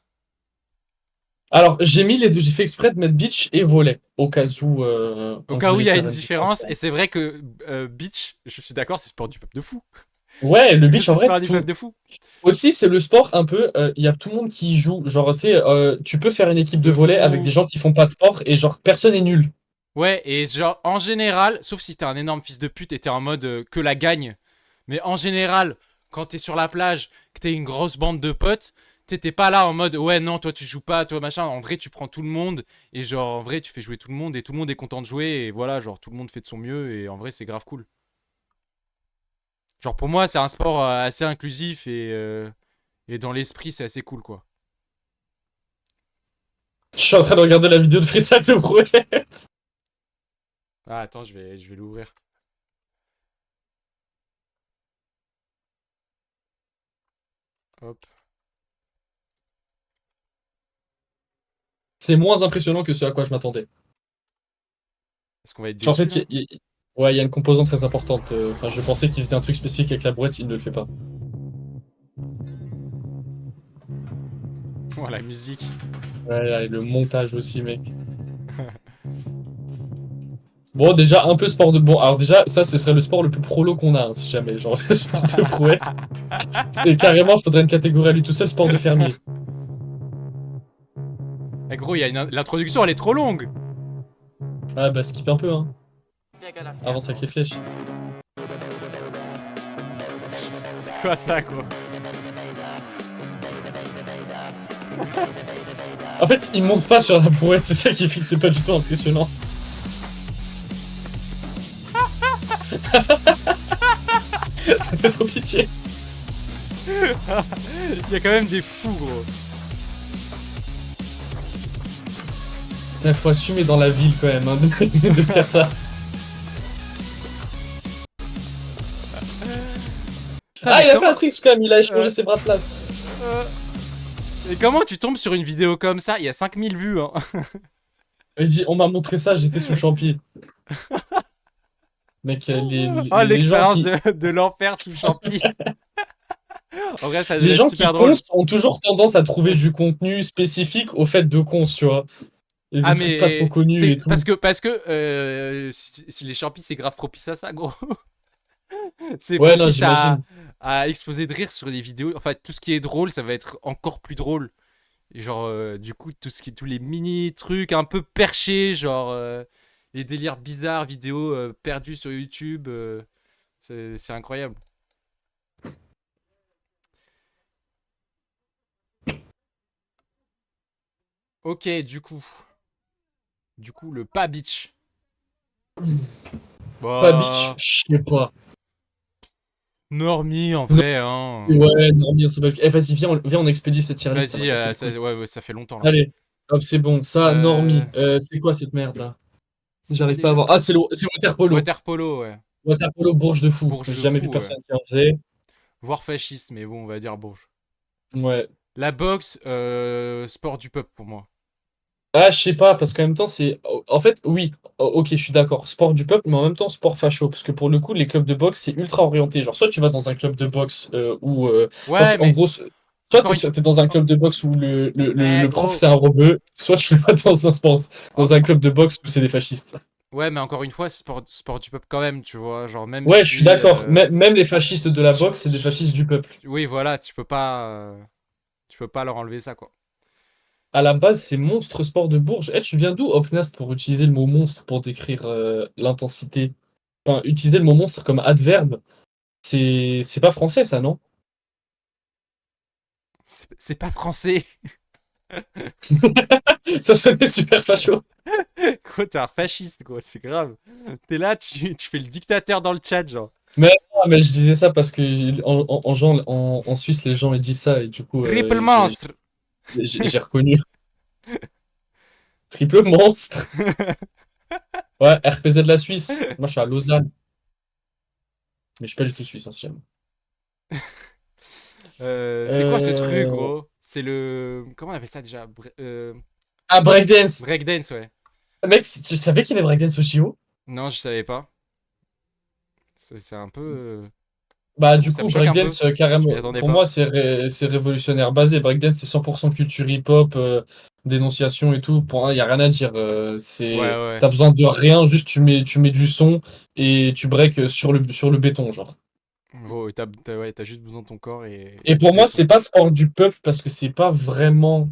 Alors, j'ai mis les deux, j'ai fait exprès de mettre beach et volet, au cas où Au on cas où voulait il y a faire une une différence, et distinction. c'est vrai que beach, je suis d'accord, c'est sport du peuple de fou. Ouais, le beach, en C'est vrai, sport du tout. peuple de fou. Aussi, c'est le sport un peu, il y a tout le monde qui y joue. Genre, tu sais, tu peux faire une équipe de De volley avec des fou. gens qui font pas de sport et genre, personne est nul. Ouais, et genre, en général, sauf si t'es un énorme fils de pute et t'es en mode que la gagne, mais en général, quand t'es sur la plage, que t'es une grosse bande de potes, t'es pas là en mode ouais, non, toi tu joues pas, toi machin. En vrai, tu prends tout le monde et genre, en vrai, tu fais jouer tout le monde et tout le monde est content de jouer et voilà, genre, tout le monde fait de son mieux et en vrai, c'est grave cool. Genre, pour moi, c'est un sport assez inclusif et dans l'esprit, c'est assez cool quoi. Je suis en train de regarder la vidéo de freestyle de brouette. Ah, attends, je vais l'ouvrir. Hop. C'est moins impressionnant que ce à quoi je m'attendais. Est-ce qu'on va être En déçu fait, là? ouais, il y a une composante très importante. Enfin, je pensais qu'il faisait un truc spécifique avec la brouette, il ne le fait pas. Voilà, la musique. Ouais, et le montage aussi, mec. Bon, déjà, un peu sport de... Bon, alors déjà, ça, ce serait le sport le plus prolo qu'on a, hein, si jamais. Genre, le sport de brouette. C'est carrément, faudrait une catégorie à lui tout seul, sport de fermier. Eh gros, l'introduction, elle est trop longue. Ah bah, skip un peu, hein. Avance avec les flèches. C'est quoi ça, quoi? En fait, il monte pas sur la brouette, c'est ça qui fait que c'est pas du tout impressionnant. Ça fait trop pitié. Il y a quand même des fous, gros. Il faut assumer dans la ville quand même, hein, de faire ça. Putain, Ah, mais il a fait un comment. trick quand même, il a échangé euh, ses bras de place. euh, mais comment tu tombes sur une vidéo comme ça? Il y a 5000 vues, hein. Il dit, on m'a montré ça, j'étais sous champi. Mec, Oh, les gens l'expérience qui, de l'enfer sous champi. En vrai, ça les devait être gens qui super drôle. consent ont toujours tendance à trouver du contenu spécifique au fait de cons, tu vois. Et des Ah, trucs pas trop mais connus c'est et tout. parce que si les champis, c'est grave propice à ça, gros. C'est Ouais, non, propice j'imagine. à exploser de rire sur des vidéos. Enfin, tout ce qui est drôle, ça va être encore plus drôle. Et genre, du coup, tous les mini trucs un peu perchés, genre les délires bizarres, vidéos perdues sur YouTube, c'est incroyable. Ok, le pas beach. Pas bitch, Bah, je sais pas. normie en Non, vrai, hein. ouais, dormir, c'est pas... Eh, vas-y, viens, on expédie cette tier list, ça m'a Vas-y, cassé les couilles. ouais, ouais, ça fait longtemps là. Allez, hop, c'est bon. Ça, Euh, normie. C'est quoi cette merde là? c'est quoi J'arrive pas à déjà? voir. Ah, c'est water polo. Water polo, ouais. Water polo, Bourges de fou. Bourges J'ai de jamais vu fou, ouais. personne qui en faisait. Voire fasciste, mais bon, on va dire Bourges. Ouais. La boxe, sport du peuple pour moi. Ah, je sais pas, parce qu'en même temps, c'est. En fait, oui, ok, je suis d'accord. Sport du peuple, mais en même temps, sport facho. Parce que pour le coup, les clubs de boxe, c'est ultra orienté. Genre, soit tu vas dans un club de boxe où. Genre, Ouais, en mais gros, Soit Encore une fois. t'es dans un club de boxe où Eh, le prof gros. c'est un rebeu, soit tu vas dans un sport, en- dans un club de boxe où c'est des fascistes. Ouais, mais encore une fois, sport du peuple quand même, tu vois. Genre, même Ouais, je suis si. d'accord. Même les fascistes de la Tu- boxe, c'est des fascistes du peuple. oui, voilà, tu peux pas leur enlever ça, quoi. À la base, c'est Monstre Sport de Bourges. Eh, tu viens d'où, Opnast, pour utiliser le mot monstre pour décrire l'intensité? Enfin, utiliser le mot monstre comme adverbe, c'est pas français, ça, non? C'est pas français. Ça sonnait super facho. Quoi, t'es un fasciste, quoi, c'est grave. T'es là, tu fais le dictateur dans le chat, genre. Mais, non, mais je disais ça parce que en Suisse, les gens ils disent ça et du coup, Triple monstre. j'ai reconnu. Triple monstre. Ouais, RPZ de la Suisse. Moi, je suis à Lausanne. Mais je suis pas du tout suisse, hein, si jamais. C'est quoi ce truc, Euh... gros? C'est le. Comment on appelle ça déjà? Ah, breakdance. Breakdance, ouais. Mec, tu savais qu'il y avait breakdance au JO? Non, je savais pas. C'est un peu. Bah, J'avoue, du ça me coup, choque un peu. breakdance, Je carrément, m'y attendais pour pas. moi, c'est révolutionnaire basé. Breakdance, c'est 100% culture hip-hop, dénonciation et tout. Pour moi, il n'y a rien à dire. Ouais, ouais. T'as besoin de rien, juste tu mets du son et tu breaks sur le béton, genre. Gros, ouais, t'as juste besoin de ton corps et Et du pour moi, béton. c'est pas sport du peuple parce que c'est pas vraiment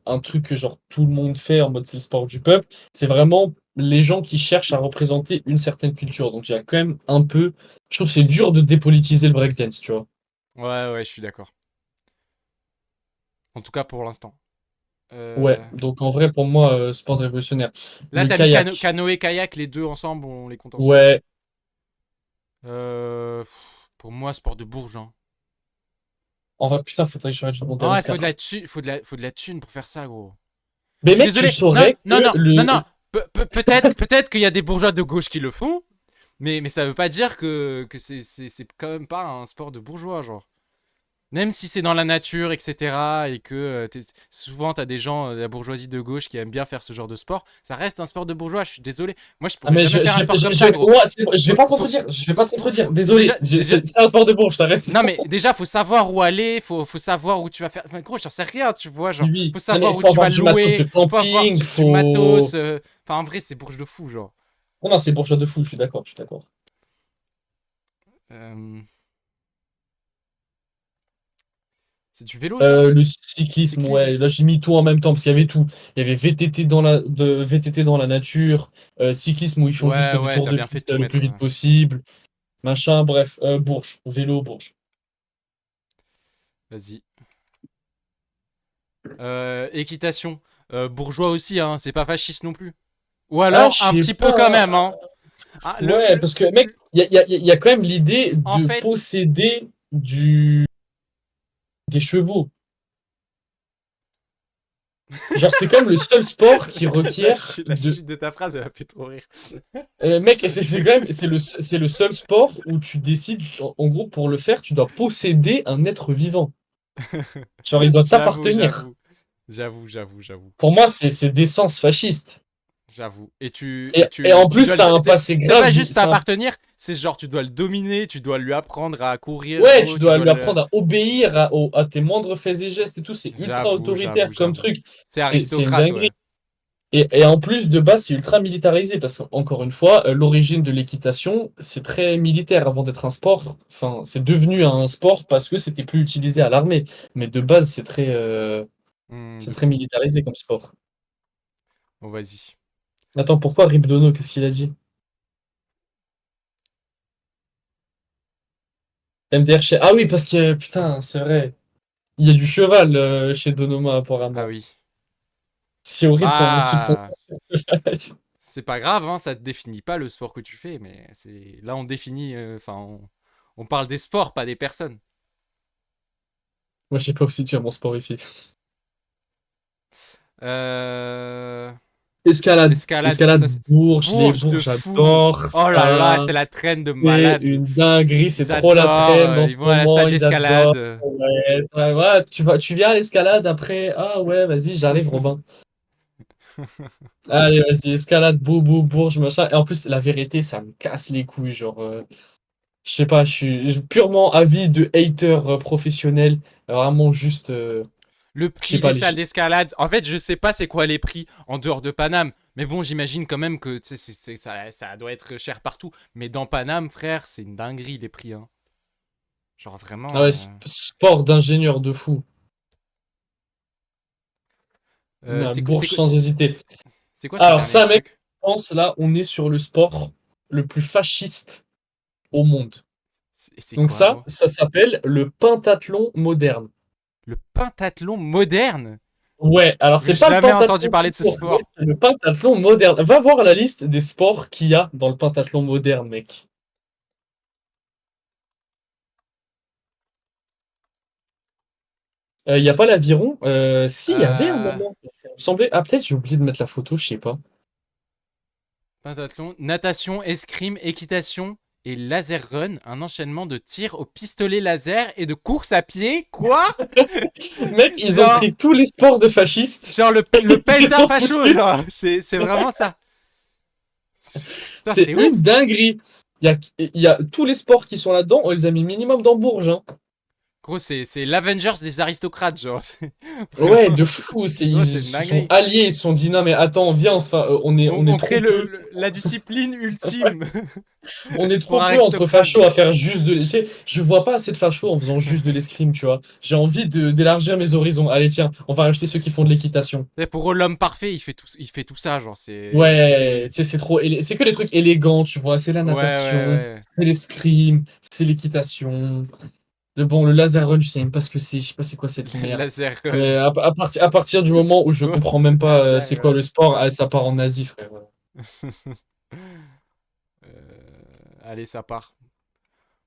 un truc que genre tout le monde fait en mode c'est le sport du peuple. C'est vraiment les gens qui cherchent à représenter une certaine culture. Donc il y a quand même un peu. Je trouve que c'est dur de dépolitiser le breakdance, tu vois. Ouais, ouais, je suis d'accord. En tout cas, pour l'instant. Ouais, Euh, donc en vrai, pour moi, sport révolutionnaire. Là, Le t'as mis kayak. canoë-kayak, les deux ensemble, on les compte ensemble. Ouais, Pour moi, sport de bourge, hein. en vrai, putain, faudrait que j'arrête de demander à Ah ouais, faut de Oscar. la thune, faut de la thune pour faire ça, gros. Mais Je suis mec, tu désolé. Non, saurais non, que non, non, non. Peut-être qu'il y a des bourgeois de gauche qui le font, mais ça veut pas dire que c'est quand même pas un sport de bourgeois, genre. Même si c'est dans la nature, etc., et que souvent t'as des gens de la bourgeoisie de gauche qui aiment bien faire ce genre de sport, ça reste un sport de bourgeois, je suis désolé. Moi, je Ah, pourrais mais jamais faire un sport comme ça, gros. ouais, c'est bon, je vais Faut, pas faut, contredire. Je vais pas te contredire. déjà, Désolé. déjà, C'est un sport de bourge, t'as raison. non, mais déjà, faut savoir où aller, faut savoir où tu vas faire. Enfin, gros, j'en sais rien, tu vois. Genre, Oui, oui. faut Non, mais savoir il où faut tu vas avoir du matos de louer, faut avoir camping, du matos. faut. Enfin, en vrai, c'est bourge de fou, genre. Non, non, c'est bourgeois de fou, je suis d'accord, je suis d'accord. Euh, c'est du vélo, ça? Le cyclisme, Cyclisme? ouais, là j'ai mis tout en même temps parce qu'il y avait tout. Il y avait VTT dans la nature, cyclisme où ils font juste Ouais, des ouais, tours t'as de bien fait de piste tout le plus mettre. vite possible, machin, bref, Bourges, vélo, Bourges. Vas-y. Équitation. Bourgeois aussi, hein, c'est pas fasciste non plus. Ou Ah, alors, je un sais petit peu quand pas. même, hein. Ah, Ouais, parce que mec, il y a quand même l'idée en de fait, posséder des chevaux. Genre, c'est quand même le seul sport qui requiert la de. chute de ta phrase, elle m'a fait trop rire. Mec, c'est quand même c'est le seul sport où tu décides, en gros, pour le faire, tu dois posséder un être vivant. Genre, il doit J'avoue, t'appartenir. j'avoue. J'avoue. Pour moi, c'est d'essence fasciste. J'avoue. Et Et en tu plus, dois ça a un passé c'est grave. pas juste t'appartenir, c'est genre tu dois le dominer, tu dois lui apprendre à courir, Ouais, gros, tu tu dois dois lui le. apprendre à obéir à tes moindres faits et gestes et tout. C'est ultra autoritaire comme J'avoue. truc. C'est C'est une aristocrate, ouais. dinguerie. Et en plus, de base, c'est ultra militarisé parce qu'encore une fois, l'origine de l'équitation, c'est très militaire avant d'être un sport. Enfin, c'est devenu un sport parce que c'était plus utilisé à l'armée. Mais de base, c'est De très fou. militarisé comme sport. Bon, vas-y. Attends, pourquoi Ribdono? Qu'est-ce qu'il a dit? MDR chez. Ah oui, parce que putain, c'est vrai. Il y a du cheval chez Donoma Ah apparemment. oui. C'est horrible qu'on insulte ton Bah, c'est pas grave, hein, ça te définit pas le sport que tu fais, mais c'est là on définit, enfin, on parle des sports, pas des personnes. Moi, je sais pas aussi dire mon sport ici. Euh... Escalade. Escalade, Escalade ça, Bourges. Les Bourges de Bourges, fou. j'adore Oh là là, ça. c'est la traîne de C'est malade. une dinguerie. C'est Ils trop la adorent, traîne en ils ce vont à la moment. salle Ils adorent. d'escalade. Ouais, ouais, ouais, tu viens à l'escalade après. Ah ouais, vas-y, j'arrive, Robin. Allez, vas-y, escalade, Bourges, machin. Et en plus, la vérité, ça me casse les couilles. Genre, Je sais pas, je suis purement avis de hater professionnel. Vraiment juste, Le je sais prix pas, des salles d'escalade. En fait, je sais pas c'est quoi les prix en dehors de Paname. Mais bon, j'imagine quand même que ça doit être cher partout. Mais dans Paname, frère, c'est une dinguerie les prix, hein. Genre ah vraiment. ouais, sport d'ingénieur de fou. Bourges sans hésiter. C'est quoi ces Alors derniers ça, mec, trucs? je pense là, on est sur le sport le plus fasciste au monde. C'est Donc quoi, ça, gros? ça s'appelle le pentathlon moderne. Le pentathlon moderne? Ouais, alors J'ai c'est pas le jamais entendu pentathlon parler tout de ce court, mais sport. c'est le pentathlon moderne. Va voir la liste des sports qu'il y a dans le pentathlon moderne, mec. Il y a pas l'aviron. Si, il y avait un Euh, moment. Il me semblait. Ah, peut-être j'ai oublié de mettre la photo, je sais pas. Pentathlon, natation, escrime, équitation et laser run, un enchaînement de tirs au pistolet laser et de course à pied. Quoi? Mec, ils ont Genre, pris tous les sports de fascistes. le Ils les Penza ont facho, foutus. genre, c'est vraiment ça. Putain, C'est c'est une ouf. dinguerie. Il y a tous les sports qui sont là-dedans. On les a mis minimum dans Bourges, hein. Gros, c'est l'Avengers des aristocrates, genre. Ouais, Vraiment. de fou. Gros, Ils c'est une se sont dinguerie. alliés. Ils se sont dit non, mais attends, viens. Enfin, on est On crée trop peu. la discipline ultime On est pour trop peu entre aristocrates, fachos genre. à faire juste de. Tu sais, je vois pas assez de fachos en faisant juste de l'escrime, tu vois. J'ai envie d'élargir mes horizons. Allez, tiens, on va rajouter ceux qui font de l'équitation. Et pour eux, l'homme parfait, il fait tout ça, genre, Ouais, tu sais, c'est trop. C'est que les trucs élégants, tu vois. C'est la Ouais, ouais, natation, ouais. c'est l'escrime, c'est l'équitation. Le laser run, je sais même pas ce que c'est. Je sais pas c'est quoi cette merde. Laser gun. À partir du moment où je Gros, comprends même pas laser c'est quoi gun. le sport, ah, ça part en Asie, frère. Ouais. Allez, ça part.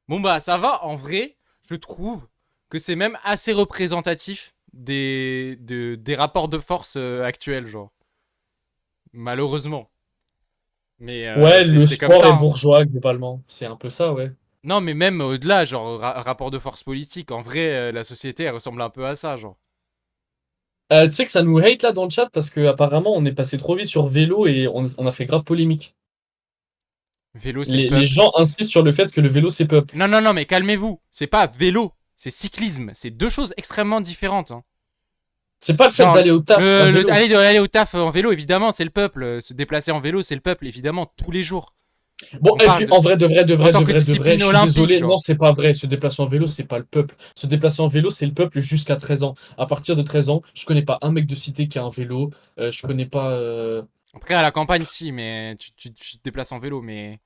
Bon, bah, ça va, en vrai, je trouve que c'est même assez représentatif des rapports de force actuels, genre. Malheureusement. Mais Ouais, le c'est comme sport ça, est hein. bourgeois, globalement. C'est un peu ça, ouais. Non, mais même au-delà, genre, rapport de force politique, en vrai, la société, elle ressemble un peu à ça, genre. Tu sais que ça nous hate là dans le chat parce que apparemment on est passé trop vite sur vélo et on a fait grave polémique. Vélo, c'est le Les peuple. gens insistent sur le fait que le vélo c'est peuple. Non, non, non, mais calmez-vous. C'est pas vélo, c'est cyclisme. C'est deux choses extrêmement différentes, hein. C'est pas le fait Genre, d'aller au taf à vélo. aller au taf en vélo, évidemment, c'est le peuple. Se déplacer en vélo, c'est le peuple, évidemment, tous les jours. Bon, On et parle puis en vrai, en tant que de vrai, discipline je suis olympique, désolé, non, genre. c'est pas vrai. Se déplacer en vélo, c'est pas le peuple. Se déplacer en vélo, c'est le peuple jusqu'à 13 ans. À partir de 13 ans, je connais pas un mec de cité qui a un vélo. Je connais pas. Après, à la campagne, si, mais tu te déplaces en vélo, mais.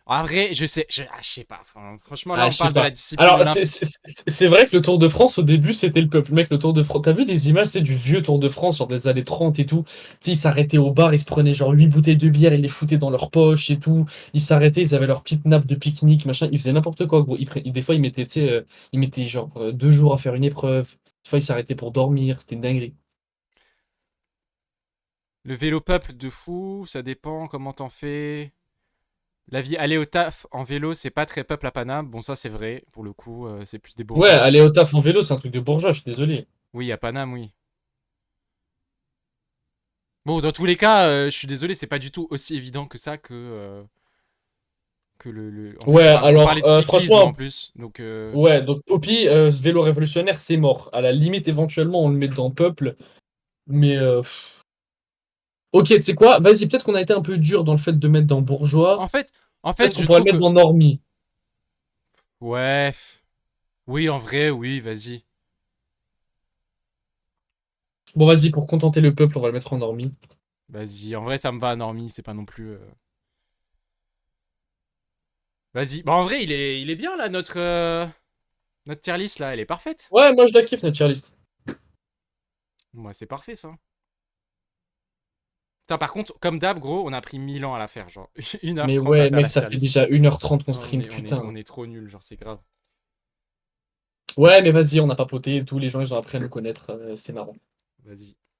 En vrai, je sais pas. Franchement, là, Ah, on je sais parle de la pas. discipline Alors, olympique. c'est vrai que le Tour de France, au début, c'était le peuple. Mec, le Tour de France. T'as vu des images, c'est du vieux Tour de France, sur des années 30 et tout. Tu sais, ils s'arrêtaient au bar, ils se prenaient genre 8 bouteilles de bière, ils les foutaient dans leur poche et tout. Ils s'arrêtaient, ils avaient leur petite nappe de pique-nique, machin. Ils faisaient n'importe quoi, gros. Des fois, ils mettaient, tu sais, ils mettaient genre 2 jours à faire une épreuve. Des fois, ils s'arrêtaient pour dormir. C'était une dinguerie. Le vélo peuple de fou, ça dépend comment t'en fais. La vie, aller au taf en vélo, c'est pas très peuple à Paname. Bon, ça, c'est vrai. Pour le coup, c'est plus des Ouais, bourgeois. aller au taf en vélo, c'est un truc de bourgeois, je suis désolé. Oui, à Paname, oui. Bon, dans tous les cas, je suis désolé, c'est pas du tout aussi évident que ça que En plus, Ouais, on parlait alors, de cyclisme en franchement, plus. Donc, ouais, donc Poppy, ce vélo révolutionnaire, c'est mort. À la limite, éventuellement, on le met dans peuple. Mais ok, tu sais quoi? Vas-y, peut-être qu'on a été un peu dur dans le fait de mettre dans bourgeois. en fait, en Peut-être fait, qu'on je pourrait le trouve mettre que. dans normie. Ouais. Oui, en vrai, oui, vas-y. Bon, vas-y, pour contenter le peuple, on va le mettre en normie. Vas-y. En vrai, ça me va, Normie, c'est pas non plus. Vas-y. Bah, en vrai, il est bien, là, notre tier list, là. Elle est parfaite. Ouais, moi je la kiffe, notre tier list. Moi, c'est parfait, ça. Putain, par contre, comme d'hab, gros, on a pris 1000 ans à la faire, genre 1h30 Mais à ouais, faire mec, la ça tier fait list. déjà 1h30 qu'on Oh, stream, putain. on est trop nuls, genre, c'est grave. Ouais, mais vas-y, on a papoté et tout, les gens ils ont appris à nous connaître, c'est marrant. Vas-y.